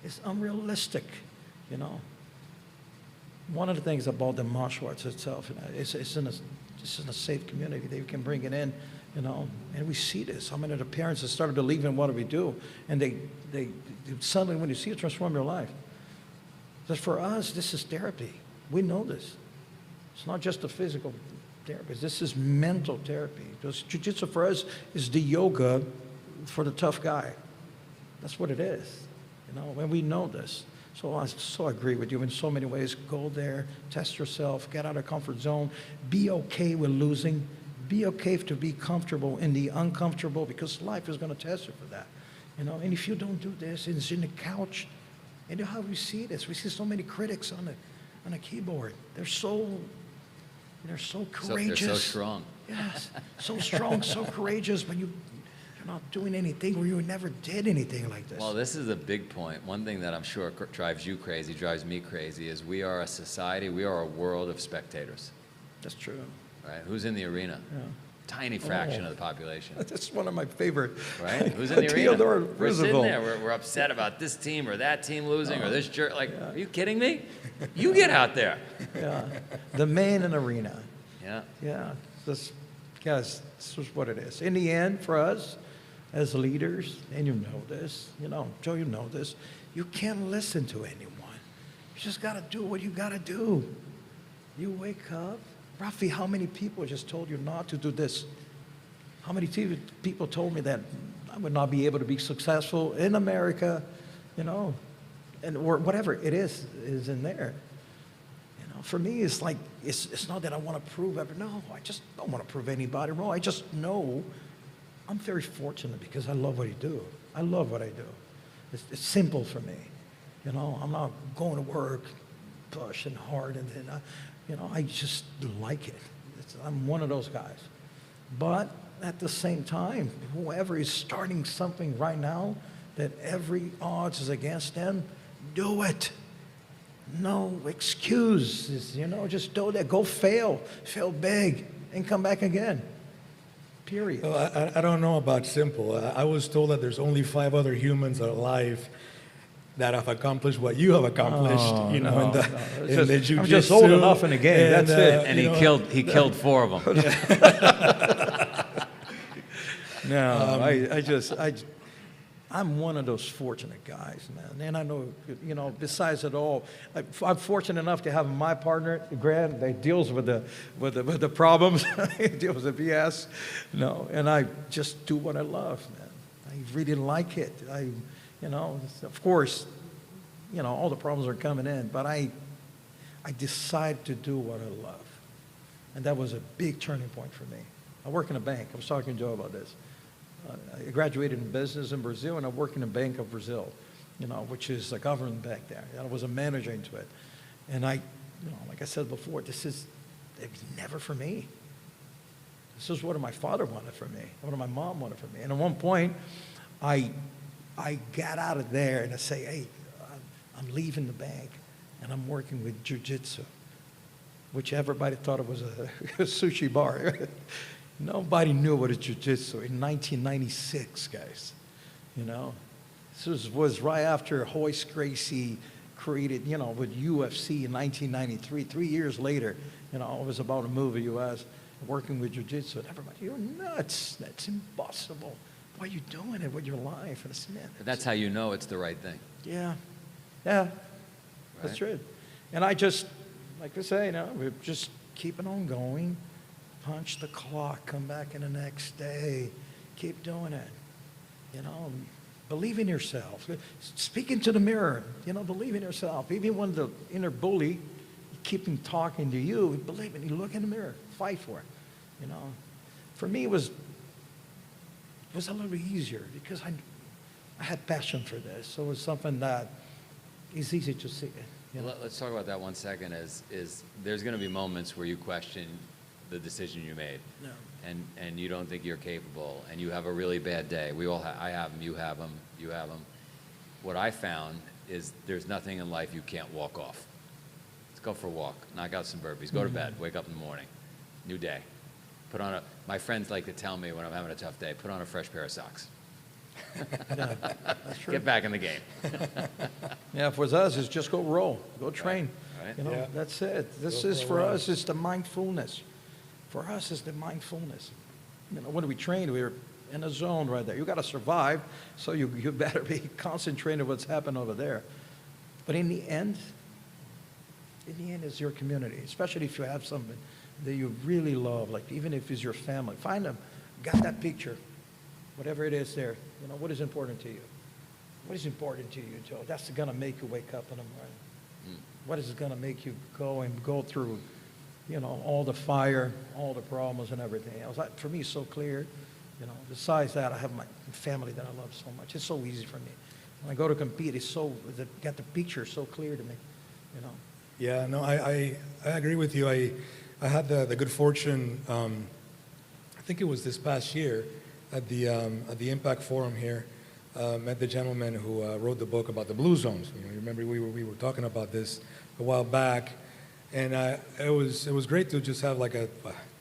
Speaker 2: It's unrealistic, you know. One of the things about the martial arts itself, you know, it's in a safe community that you can bring it in, you know, and we see this. How many of the parents have started believing in what we do, and they suddenly, when you see it, transform your life. But for us, this is therapy. We know this. It's not just a physical therapy. This is mental therapy. Because Jiu-Jitsu for us is the yoga for the tough guy. That's what it is, you know, and we know this. So I so agree with you in so many ways. Go there, test yourself, get out of comfort zone, be okay with losing, be okay to be comfortable in the uncomfortable, because life is going to test you for that, you know. And if you don't do this, it's in the couch. And you know how we see this? We see so many critics on a keyboard. They're so courageous.
Speaker 3: They're so strong.
Speaker 2: Yes, so strong, so courageous, but you're not doing anything, or you never did anything like this.
Speaker 3: Well, this is a big point. One thing that I'm sure drives you crazy, drives me crazy, is we are a society, we are a world of spectators.
Speaker 2: That's true.
Speaker 3: Right? Who's in the arena?
Speaker 2: Yeah.
Speaker 3: Tiny fraction of the population.
Speaker 2: That's one of my favorite.
Speaker 3: Right? Who's in the arena?
Speaker 2: Theodore
Speaker 3: We're sitting
Speaker 2: Roosevelt.
Speaker 3: there. We're upset about this team or that team losing or this jerk. Like, are you kidding me? You get out there.
Speaker 2: Yeah, the man in the arena.
Speaker 3: Yeah.
Speaker 2: Yeah, guys, this is what it is. In the end, for us as leaders, and you know this, you know, Joe, you know this, you can't listen to anyone. You just got to do what you got to do. You wake up. Rafi, how many people just told you not to do this? How many people told me that I would not be able to be successful in America, you know, and or whatever it is in there. You know, for me, it's like, it's not that I want to prove no, I just don't want to prove anybody wrong. I just know I'm very fortunate because I love what I do. I love what I do. It's simple for me. You know, I'm not going to work, pushing hard, and then, you know, I just like it. I'm one of those guys. But at the same time, whoever is starting something right now that every odds is against them, do it. No excuses, you know, just do that. Go fail big, and come back again. Period.
Speaker 1: Well, I don't know about simple. I was told that there's only 5 other humans alive that have accomplished what you have accomplished, you know, in the jiu-jitsu.
Speaker 2: I'm just old enough in the game, that's it.
Speaker 3: And he killed 4 of them.
Speaker 2: No, I'm one of those fortunate guys, man. And I know, you know, besides it all, I'm fortunate enough to have my partner, Grant, that deals with the problems, he deals with the BS, you know, and I just do what I love, man. I really like it. You know, of course, you know, all the problems are coming in, but I decide to do what I love. And that was a big turning point for me. I work in a bank. I was talking to Joe about this. I graduated in business in Brazil, and I work in a bank of Brazil, you know, which is a government bank there. I was a manager into it. And you know, like I said before, it was never for me. This is what my father wanted for me, what my mom wanted for me. And at one point, I got out of there and I say, hey, I'm leaving the bank and I'm working with Jiu-Jitsu, which everybody thought it was a sushi bar. Nobody knew what a Jiu-Jitsu in 1996, guys. You know, this was right after Hoist Gracie created, you know, with UFC in 1993. 3 years later, you know, it was about to move to U.S. working with Jiu-Jitsu. And everybody, you're nuts. That's impossible. Why are you doing it with your life? And I said, man,
Speaker 3: That's how you know it's the right thing.
Speaker 2: Yeah, yeah, that's
Speaker 3: Right.
Speaker 2: true. And I just, like I say, we're just keeping on going, punch the clock, come back in the next day, keep doing it. Believe in yourself. Speak into the mirror, believe in yourself. Even when the inner bully, keep him talking to you, believe in it. You look in the mirror, fight for it. For me, it was a little bit easier because I had passion for this. So it was something that is easy to see.
Speaker 3: Let's talk about that 1 second. Is there's going to be moments where you question the decision you made,
Speaker 2: No.
Speaker 3: and you don't think you're capable, and you have a really bad day. We all I have them. You have them. You have them. What I found is there's nothing in life you can't walk off. Let's go for a walk. Knock out some burpees. Go to bed. Wake up in the morning. New day. My friends like to tell me when I'm having a tough day, put on a fresh pair of socks.
Speaker 2: Yeah, that's true.
Speaker 3: Get back in the game.
Speaker 2: Yeah, for us, it's just go roll, go train.
Speaker 3: Right.
Speaker 1: Yeah.
Speaker 2: That's it. This
Speaker 1: Go
Speaker 2: is
Speaker 1: for a
Speaker 2: for
Speaker 1: run.
Speaker 2: us, it's the mindfulness. For us, it's the mindfulness. When we train, we're in a zone right there. You got to survive, so you better be concentrated what's happening over there. But in the end, it's your community, especially if you have something that you really love, like even if it's your family. Find them, got that picture, whatever it is there. What is important to you? What is important to you, Joe? That's going to make you wake up in the morning. What is going to make you go through, all the fire, all the problems and everything else? For me, it's so clear. Besides that, I have my family that I love so much. It's so easy for me. When I go to compete, got the picture so clear to me.
Speaker 1: Yeah, no, I agree with you. I had the good fortune, I think it was this past year, at the Impact Forum here, met the gentleman who wrote the book about the blue zones. Remember we were talking about this a while back, and it was great to just have like a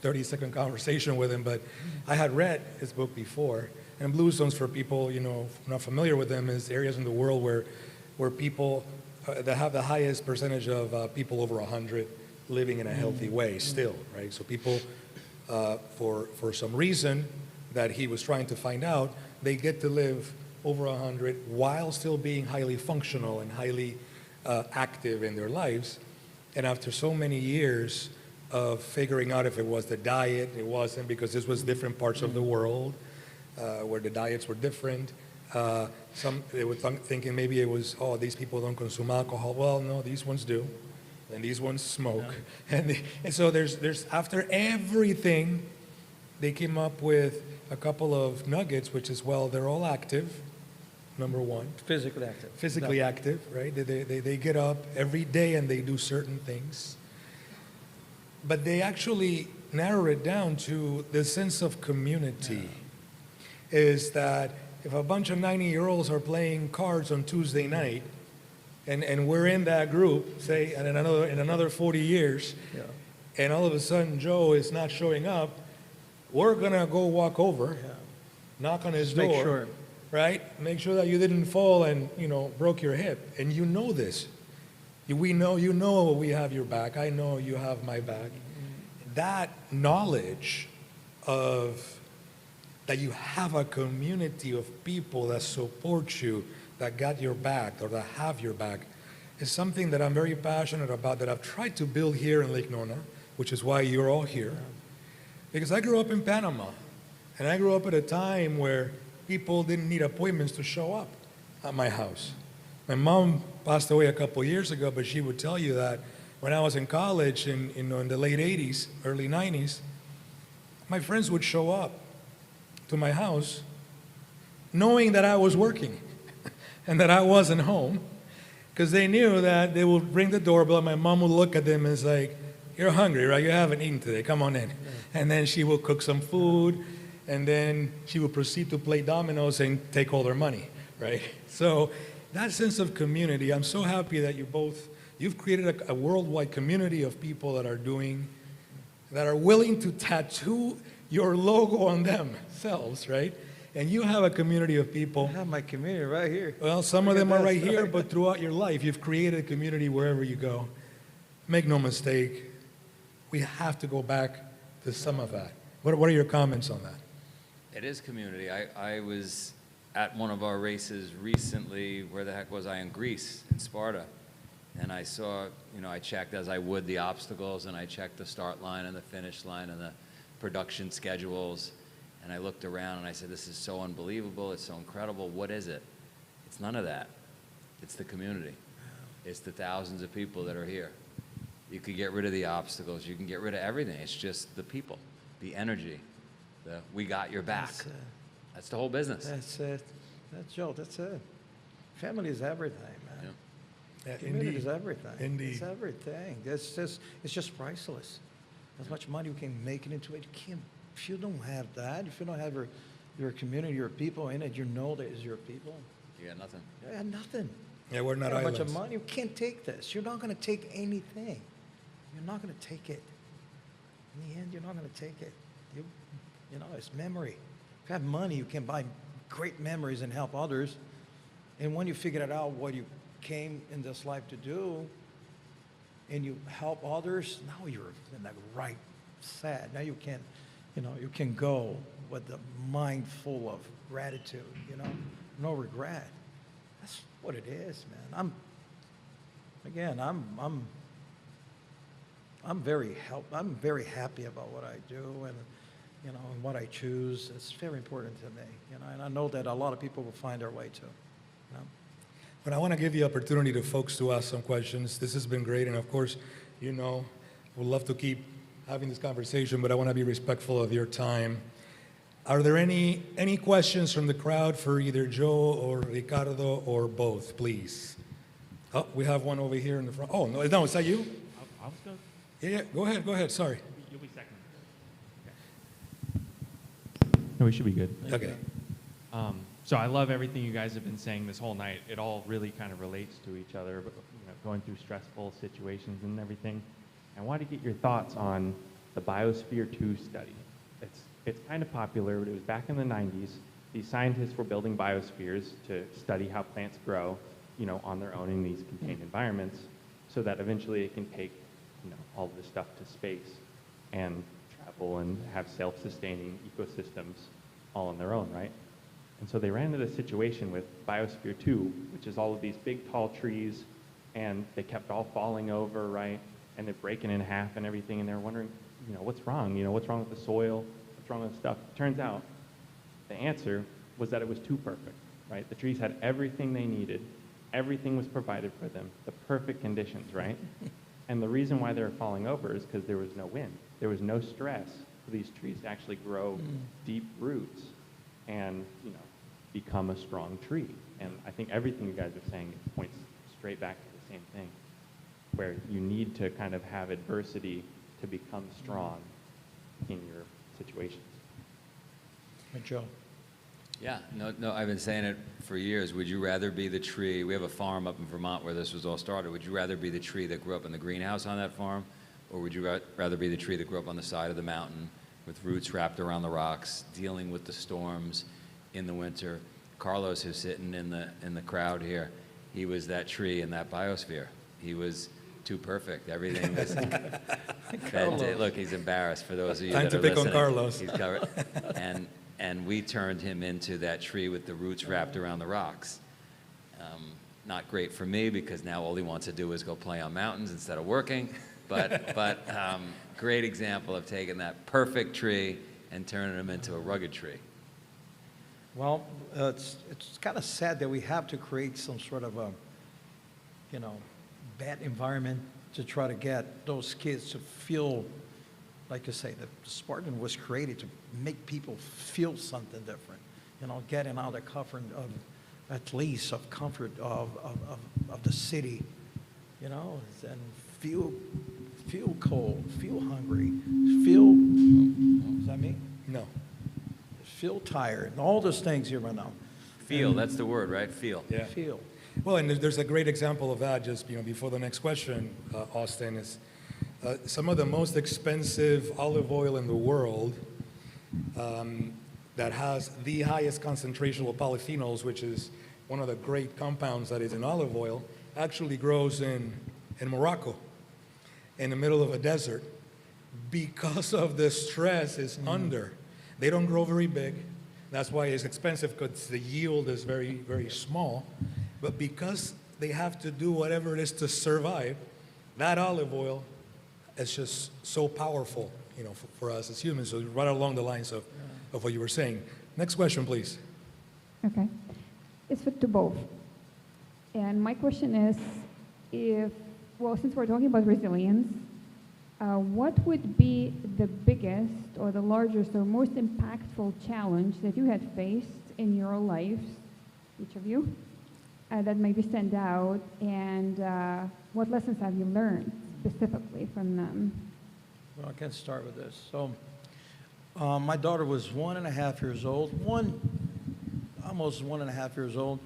Speaker 1: 30-second conversation with him. But I had read his book before, and blue zones, for people not familiar with them, is areas in the world where people that have the highest percentage of people over 100 living in a healthy way still, right? So people, for some reason that he was trying to find out, they get to live over 100 while still being highly functional and highly active in their lives. And after so many years of figuring out if it was the diet, it wasn't, because this was different parts of the world where the diets were different. They were thinking maybe it was, these people don't consume alcohol. Well, no, these ones do, and these ones smoke. And so there's after everything, they came up with a couple of nuggets, which is, well, they're all active, number one.
Speaker 2: Physically active.
Speaker 1: Physically active, right? They get up every day and they do certain things. But they actually narrow it down to the sense of community. Is that if a bunch of 90-year-olds are playing cards on Tuesday night, and we're in that group, say, and in another 40 years, and all of a sudden Joe is not showing up, we're gonna go walk over, knock on his door,
Speaker 2: Make sure.
Speaker 1: right? Make sure that you didn't fall and broke your hip, and you know this. We know we have your back. I know you have my back. That knowledge of that you have a community of people that support you, that got your back or that have your back, is something that I'm very passionate about, that I've tried to build here in Lake Nona, which is why you're all here. Because I grew up in Panama, and I grew up at a time where people didn't need appointments to show up at my house. My mom passed away a couple years ago, but she would tell you that when I was in college in the late 80s, early 90s, my friends would show up to my house knowing that I was working and that I wasn't home, because they knew that they would ring the doorbell and my mom would look at them and it's like, "You're hungry, right? You haven't eaten today. Come on in." And then she will cook some food, and then she would proceed to play dominoes and take all their money, right? So that sense of community, I'm so happy that you've created a worldwide community of people that are willing to tattoo your logo on themselves, right? And you have a community of people.
Speaker 2: I have my community right here.
Speaker 1: Well, some of them are right here, but throughout your life, you've created a community wherever you go. Make no mistake, we have to go back to some of that. What are your comments on that?
Speaker 3: It is community. I was at one of our races recently. Where the heck was I? In Greece, in Sparta. And I saw, I checked as I would the obstacles, and I checked the start line and the finish line and the production schedules. And I looked around and I said, this is so unbelievable. It's so incredible. What is it? It's none of that. It's the community. It's the thousands of people that are here. You could get rid of the obstacles. You can get rid of everything. It's just the people, the energy, the we got your back. That's the whole business.
Speaker 2: That's it. That's Joe. That's it. Family is everything, man.
Speaker 1: Yeah,
Speaker 2: Community
Speaker 1: indeed.
Speaker 2: is everything.
Speaker 1: Indeed.
Speaker 2: It's everything. It's just priceless. As much money you can make it into it, you can't. If you don't have that, if you don't have your community, your people in it, you know that is your people.
Speaker 3: You got nothing.
Speaker 2: You have nothing.
Speaker 1: Yeah, we're not
Speaker 2: You have a
Speaker 1: islands.
Speaker 2: bunch of money. You can't take this. You're not going to take anything. You're not going to take it. In the end, you're not going to take it. It's memory. If you have money, you can buy great memories and help others. And when you figure it out what you came in this life to do, and you help others, now you're in the right set. Now you can go with the mind full of gratitude, no regret. That's what it is, man. I'm very happy about what I do and and what I choose. It's very important to me, and I know that a lot of people will find their way too.
Speaker 1: But I want to give the opportunity to folks to ask some questions. This has been great, and of course, we'd love to keep having this conversation, but I want to be respectful of your time. Are there any questions from the crowd for either Joe or Ricardo or both, please? Oh, we have one over here in the front. Oh, no, is that you?
Speaker 4: I was going.
Speaker 1: Yeah, go ahead, sorry.
Speaker 4: You'll be second. Okay. No, we should be good.
Speaker 1: Okay.
Speaker 4: So I love everything you guys have been saying this whole night. It all really kind of relates to each other, but, going through stressful situations and everything. I want to get your thoughts on the Biosphere 2 study. It's kind of popular, but it was back in the 90s. These scientists were building biospheres to study how plants grow, on their own in these contained environments, so that eventually it can take, all of this stuff to space and travel and have self-sustaining ecosystems all on their own, right? And so they ran into the situation with Biosphere 2, which is all of these big, tall trees, and they kept all falling over, right? And they're breaking in half and everything, and they're wondering, what's wrong? What's wrong with the soil? What's wrong with the stuff? Turns out the answer was that it was too perfect, right? The trees had everything they needed. Everything was provided for them, the perfect conditions, right? And the reason why they were falling over is because there was no wind. There was no stress for these trees to actually grow deep roots and, become a strong tree. And I think everything you guys are saying points straight back to the same thing, where you need to kind of have adversity to become strong in your situations.
Speaker 2: Hey, Joe.
Speaker 3: Yeah, no, I've been saying it for years. Would you rather be the tree? We have a farm up in Vermont where this was all started. Would you rather be the tree that grew up in the greenhouse on that farm, or would you rather be the tree that grew up on the side of the mountain with roots wrapped around the rocks, dealing with the storms in the winter? Carlos, who's sitting in the crowd here, he was that tree in that biosphere. He was too perfect. Everything was. Look, he's embarrassed for those of you
Speaker 1: Time
Speaker 3: that
Speaker 1: to
Speaker 3: are
Speaker 1: pick on
Speaker 3: listening.
Speaker 1: Carlos.
Speaker 3: He's covered, and we turned him into that tree with the roots wrapped around the rocks. Not great for me because now all he wants to do is go play on mountains instead of working. But great example of taking that perfect tree and turning him into a rugged tree.
Speaker 2: Well, it's kind of sad that we have to create some sort of a, bad environment to try to get those kids to feel, like you say, the Spartan was created to make people feel something different. Getting out of the comfort of, at least of comfort of the city, and feel cold, feel hungry, is that me?
Speaker 1: No.
Speaker 2: Feel tired, and all those things here right now.
Speaker 3: Feel, that's the word, right? Feel.
Speaker 1: Yeah.
Speaker 2: Feel.
Speaker 1: Well, and there's a great example of that just, before the next question, Austin, is some of the most expensive olive oil in the world that has the highest concentration of polyphenols, which is one of the great compounds that is in olive oil, actually grows in Morocco, in the middle of a desert, because of the stress it's under. They don't grow very big. That's why it's expensive, because the yield is very, very small. But because they have to do whatever it is to survive, that olive oil is just so powerful, for us as humans. So right along the lines of what you were saying. Next question, please.
Speaker 5: Okay. It's to both. And my question is, since we're talking about resilience, what would be the biggest or the largest or most impactful challenge that you had faced in your lives, each of you, that maybe stand out, and what lessons have you learned specifically from them?
Speaker 2: Well, I can start with this. So, my daughter was 1.5 years old, almost 1.5 years old,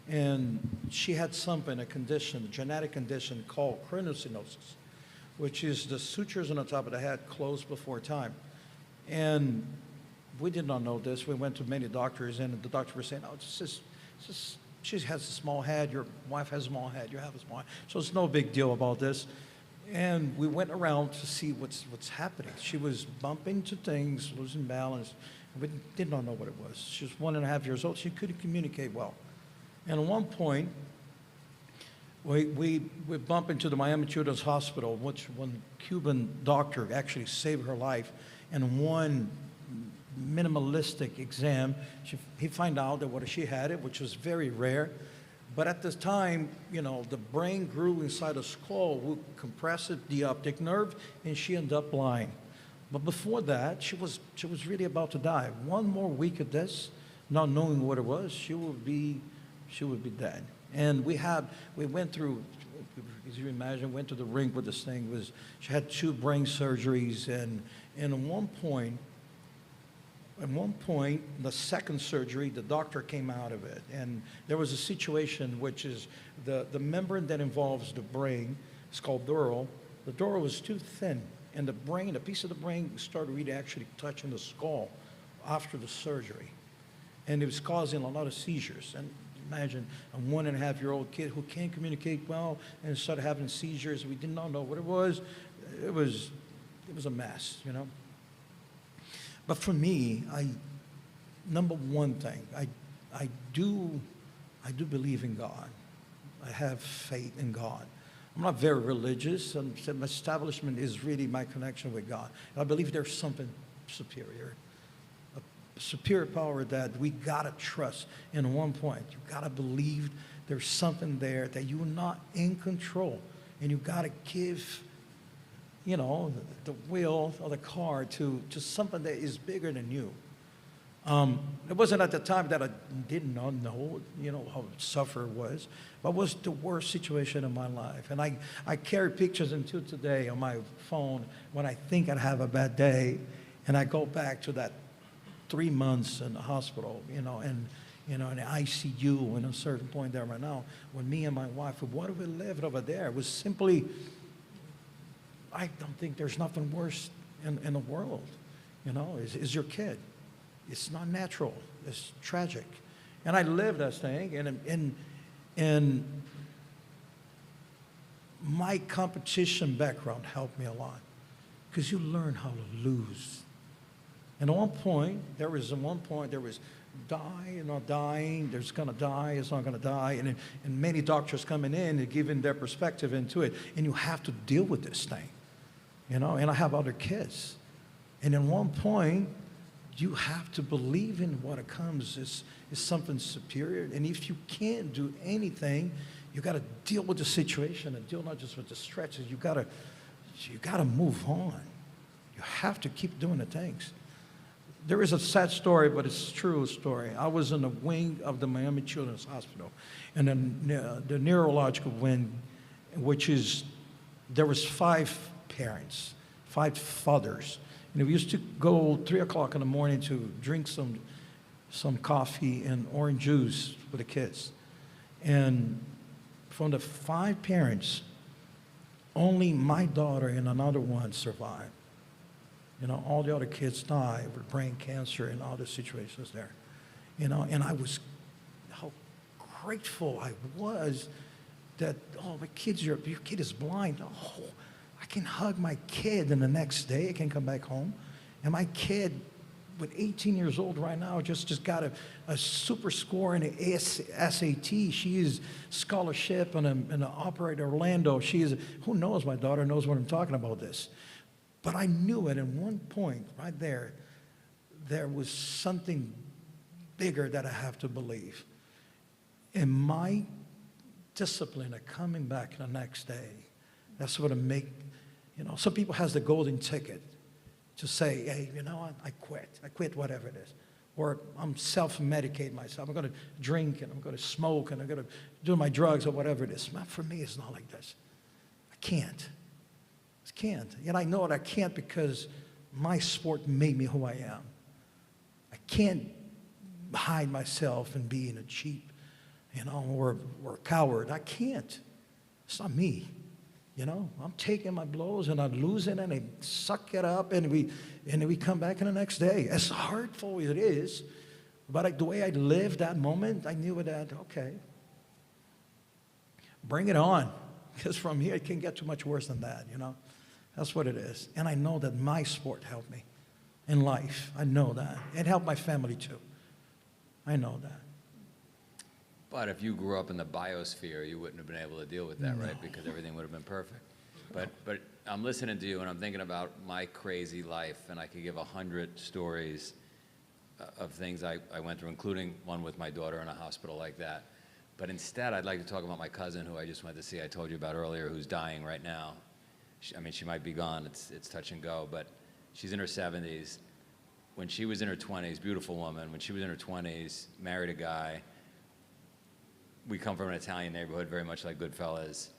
Speaker 2: and she had a genetic condition called chronostenosis, which is the sutures on the top of the head close before time. And we did not know this. We went to many doctors, and the doctor was saying, "Oh, it's just she has a small head. Your wife has a small head. You have a small head. So it's no big deal about this." And we went around to see what's happening. She was bumping into things, losing balance. We did not know what it was. She was 1.5 years old. She couldn't communicate well. And at one point, we bumped into the Miami Children's Hospital, which one Cuban doctor actually saved her life. And one minimalistic exam, he found out that what she had it, which was very rare. But at this time, the brain grew inside the skull, would compress the optic nerve, and she ended up blind. But before that, she was really about to die. One more week of this, not knowing what it was, she would be dead. And we went through, as you imagine, went to the ring with this thing. She had 2 brain surgeries, and at one point, the second surgery, the doctor came out of it. And there was a situation which is the membrane that involves the brain, it's called dural. The dural was too thin, and a piece of the brain started really actually touching the skull after the surgery. And it was causing a lot of seizures. And imagine a 1.5-year-old kid who can't communicate well and started having seizures. We did not know what it was. It was a mess, But for me, number one thing, I do believe in God. I have faith in God. I'm not very religious, and my establishment is really my connection with God. And I believe there's something superior, a superior power that we gotta trust. And at one point, you gotta believe there's something there that you're not in control, and you gotta give the wheel or the car to something that is bigger than you. It wasn't at the time that I did not know, how suffer was, but it was the worst situation in my life. And I carry pictures until today on my phone when I think I'd have a bad day, and I go back to that 3 months in the hospital, in the ICU, and a certain point there right now, when me and my wife, what do we lived over there? It was simply, I don't think there's nothing worse in the world, is your kid. It's not natural. It's tragic. And I lived that thing, and my competition background helped me a lot, because you learn how to lose. And at one point, there was die, not dying, there's going to die, it's not going to die, and many doctors coming in and giving their perspective into it, and you have to deal with this thing. And I have other kids. And at one point, you have to believe in what it comes is something superior. And if you can't do anything, you got to deal with the situation and deal not just with the stretches. You got to move on. You have to keep doing the things. There is a sad story, but it's a true story. I was in the wing of the Miami Children's Hospital, and the neurological wing, there was 5 parents, 5 fathers. And we used to go 3 o'clock in the morning to drink some coffee and orange juice with the kids. And from the 5 parents, only my daughter and another one survived. All the other kids died with brain cancer and other situations there. And I was, how grateful I was that, my kids, your kid is blind. Oh, I can hug my kid, and the next day I can come back home, and my kid with 18 years old right now, just got a super score in the SAT. She is scholarship and an operator in Orlando. She is, who knows, my daughter knows what I'm talking about this. But I knew it at one point right there, there was something bigger that I have to believe. And my discipline of coming back the next day, that's what some people has the golden ticket to say, hey, you know what, I quit whatever it is. Or I'm self-medicate myself. I'm going to drink and I'm going to smoke and I'm going to do my drugs or whatever it is. But for me, it's not like this. I can't. Yet I know it, I can't because my sport made me who I am. I can't hide myself and being a cheap, or a coward. I can't. It's not me. I'm taking my blows and I'm losing and I suck it up and we come back in the next day. As hurtful as it is, but the way I lived that moment, I knew that, okay, bring it on. Because from here, it can't get too much worse than that, That's what it is. And I know that my sport helped me in life. I know that. It helped my family too. I know that.
Speaker 3: But if you grew up in the biosphere, you wouldn't have been able to deal with that, right? Because everything would have been perfect. But I'm listening to you and I'm thinking about my crazy life, and I could give 100 stories of things I went through, including one with my daughter in a hospital like that. But instead, I'd like to talk about my cousin who I just went to see, I told you about earlier, who's dying right now. She might be gone, it's touch and go, but she's in her 70s. When she was in her 20s, beautiful woman, when she was in her 20s, married a guy. We come from an Italian neighborhood, very much like Goodfellas.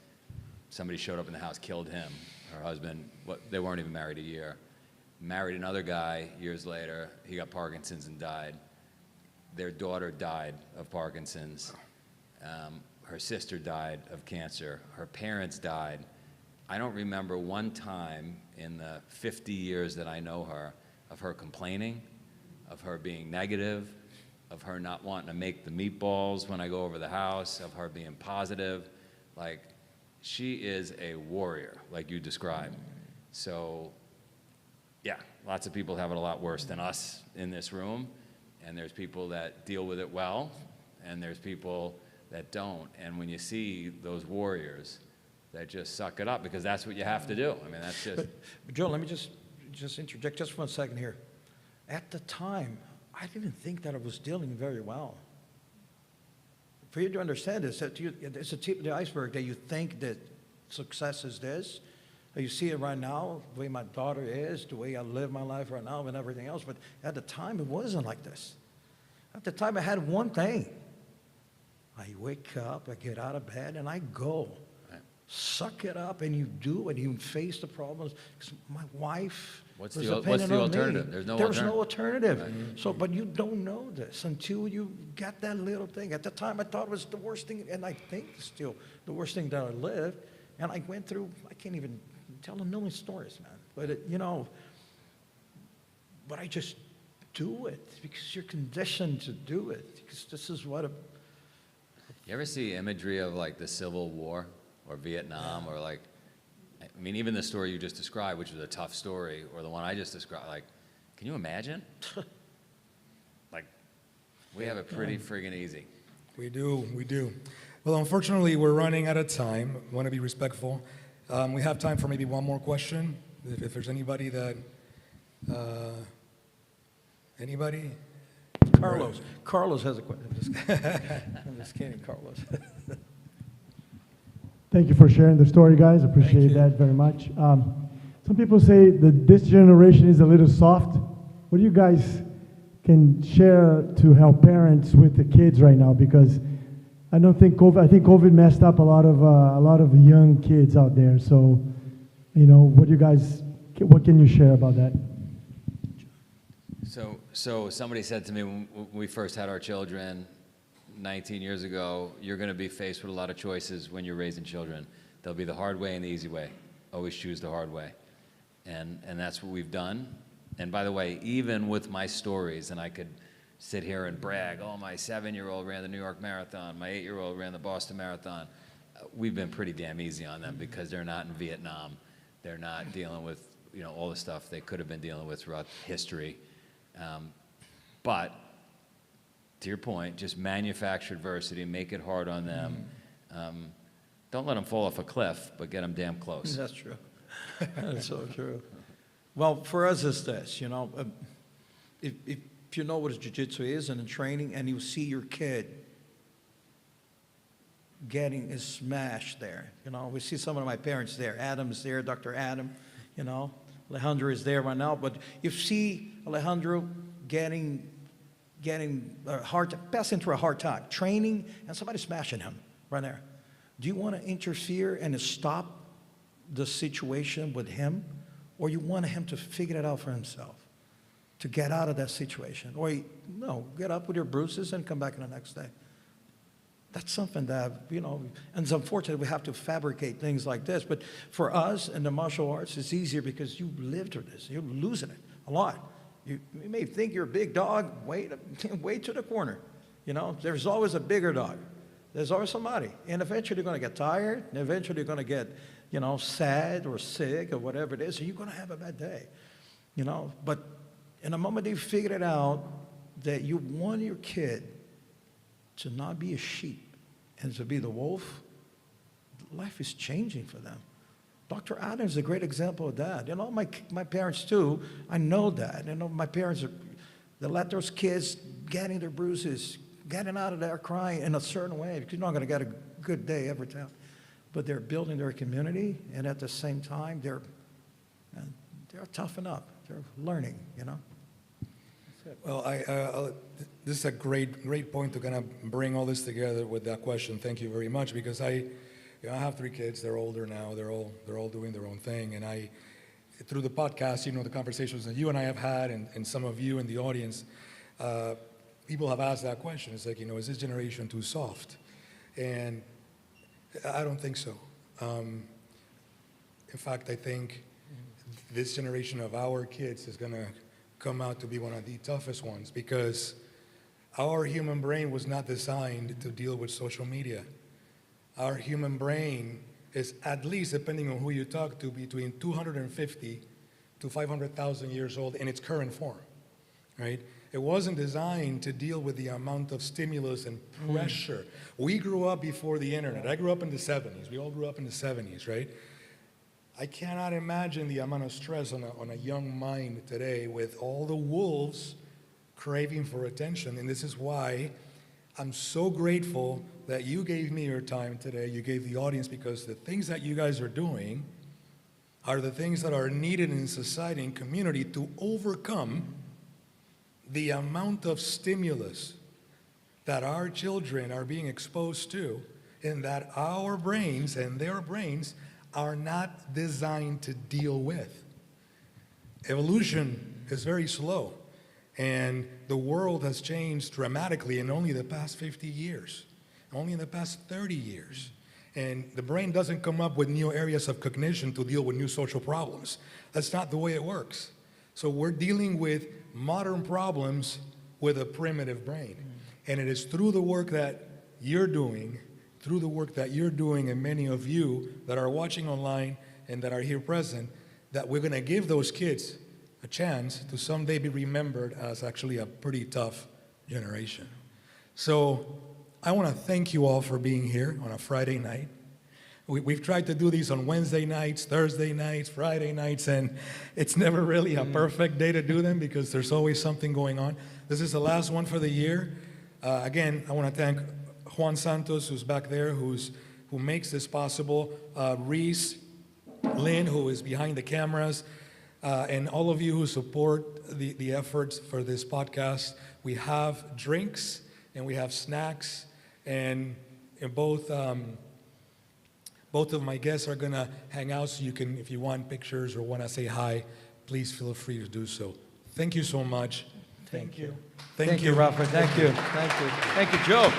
Speaker 3: Somebody showed up in the house, killed him. Her husband, they weren't even married a year. Married another guy years later. He got Parkinson's and died. Their daughter died of Parkinson's. Her sister died of cancer. Her parents died. I don't remember one time in the 50 years that I know her of her complaining, of her being negative, of her not wanting to make the meatballs when I go over the house, of her being positive. Like, she is a warrior, like you described. So, yeah, lots of people have it a lot worse than us in this room, and there's people that deal with it well, and there's people that don't. And when you see those warriors that just suck it up, because that's what you have to do. I mean, that's just...
Speaker 2: But Joe, let me just interject just 1 second here. At the time, I didn't think that I was dealing very well. For you to understand this, it's a tip of the iceberg that you think that success is this. You see it right now, the way my daughter is, the way I live my life right now and everything else. But at the time, it wasn't like this. At the time, I had one thing. I wake up, I get out of bed, and I go. Suck it up, and you do, and you face the problems. Because my wife
Speaker 3: What's
Speaker 2: was
Speaker 3: the
Speaker 2: dependent on
Speaker 3: alternative?
Speaker 2: me.
Speaker 3: There's no
Speaker 2: alternative.
Speaker 3: Right.
Speaker 2: So, but you don't know this until you get that little thing. At the time, I thought it was the worst thing, and I think it's still the worst thing that I lived. And I went through, I can't even tell a million stories, man. But, but I just do it because you're conditioned to do it. Because this is what
Speaker 3: You ever see imagery of like the Civil War or Vietnam or like, I mean, even the story you just described, which was a tough story, or the one I just described, like, can you imagine? Like, we have it pretty friggin' easy.
Speaker 1: We do. Well, unfortunately, we're running out of time. I want to be respectful. We have time for maybe one more question. If there's anybody that, anybody?
Speaker 2: Carlos has a question. I'm just kidding, Carlos.
Speaker 6: Thank you for sharing the story, guys. Appreciate that very much. Some people say that this generation is a little soft. What do you guys can share to help parents with the kids right now? Because I think COVID messed up a lot of young kids out there. So, what can you share about that?
Speaker 3: So somebody said to me when we first had our children 19 years ago, you're going to be faced with a lot of choices when you're raising children. There'll be the hard way and the easy way. Always choose the hard way. And that's what we've done. And by the way, even with my stories, and I could sit here and brag, oh, my 7-year-old ran the New York Marathon, my 8-year-old ran the Boston Marathon. We've been pretty damn easy on them because they're not in Vietnam. They're not dealing with all the stuff they could have been dealing with throughout history. But to your point, just manufacture adversity, make it hard on them. Don't let them fall off a cliff, but get them damn close.
Speaker 2: That's true. That's so true. Well, for us, it's this, if you know what jiu-jitsu is and in training, and you see your kid getting smashed there, we see some of my parents there. Adam's there, Dr. Adam, Alejandro is there right now. But you see Alejandro getting passing through a hard time, training, and somebody smashing him right there. Do you want to interfere and stop the situation with him, or you want him to figure it out for himself, to get out of that situation? Or no, get up with your bruises and come back the next day. That's something that, and it's unfortunate we have to fabricate things like this. But for us in the martial arts, it's easier because you lived through this. You're losing it a lot. You may think you're a big dog. Wait to the corner. There's always a bigger dog. There's always somebody. And eventually you're going to get tired. And eventually you're going to get, sad or sick or whatever it is. And you're going to have a bad day. But in the moment they figured it out that you want your kid to not be a sheep and to be the wolf, life is changing for them. Dr. Adams is a great example of that. My parents too, I know that. My parents, they let those kids getting their bruises, getting out of there crying in a certain way, because you're not going to get a good day every time. But they're building their community, and at the same time, they're toughen up. They're learning,
Speaker 1: Well, this is a great point to kind of bring all this together with that question. Thank you very much, because I have 3 kids. They're older now. They're all doing their own thing. And through the podcast, the conversations that you and I have had, and some of you in the audience, people have asked that question. It's like, is this generation too soft? And I don't think so. In fact, I think this generation of our kids is going to come out to be one of the toughest ones, because our human brain was not designed to deal with social media. Our human brain is, at least depending on who you talk to, between 250 to 500,000 years old in its current form, right? It wasn't designed to deal with the amount of stimulus and pressure. We grew up before the internet. I grew up in the 70s. We all grew up in the 70s, right? I cannot imagine the amount of stress on a young mind today with all the wolves craving for attention. And this is why I'm so grateful that you gave me your time today. You gave the audience, because the things that you guys are doing are the things that are needed in society and community to overcome the amount of stimulus that our children are being exposed to, and that our brains and their brains are not designed to deal with. Evolution is very slow, and the world has changed dramatically in only the past 50 years, only in the past 30 years. And the brain doesn't come up with new areas of cognition to deal with new social problems. That's not the way it works. So we're dealing with modern problems with a primitive brain. And it is through the work that you're doing, and many of you that are watching online and that are here present, that we're going to give those kids a chance to someday be remembered as actually a pretty tough generation. So I want to thank you all for being here on a Friday night. We've tried to do these on Wednesday nights, Thursday nights, Friday nights, and it's never really a perfect day to do them because there's always something going on. This is the last one for the year. Again, I want to thank Juan Santos, who's back there, who makes this possible, Reese, Lynn, who is behind the cameras, and all of you who support the efforts for this podcast. We have drinks and we have snacks, and both of my guests are going to hang out, so you can, if you want pictures or want to say hi, please feel free to do so. Thank you so much.
Speaker 2: Thank you.
Speaker 1: Thank you,
Speaker 2: Rafa. Thank you. Thank you. Thank you, Joe.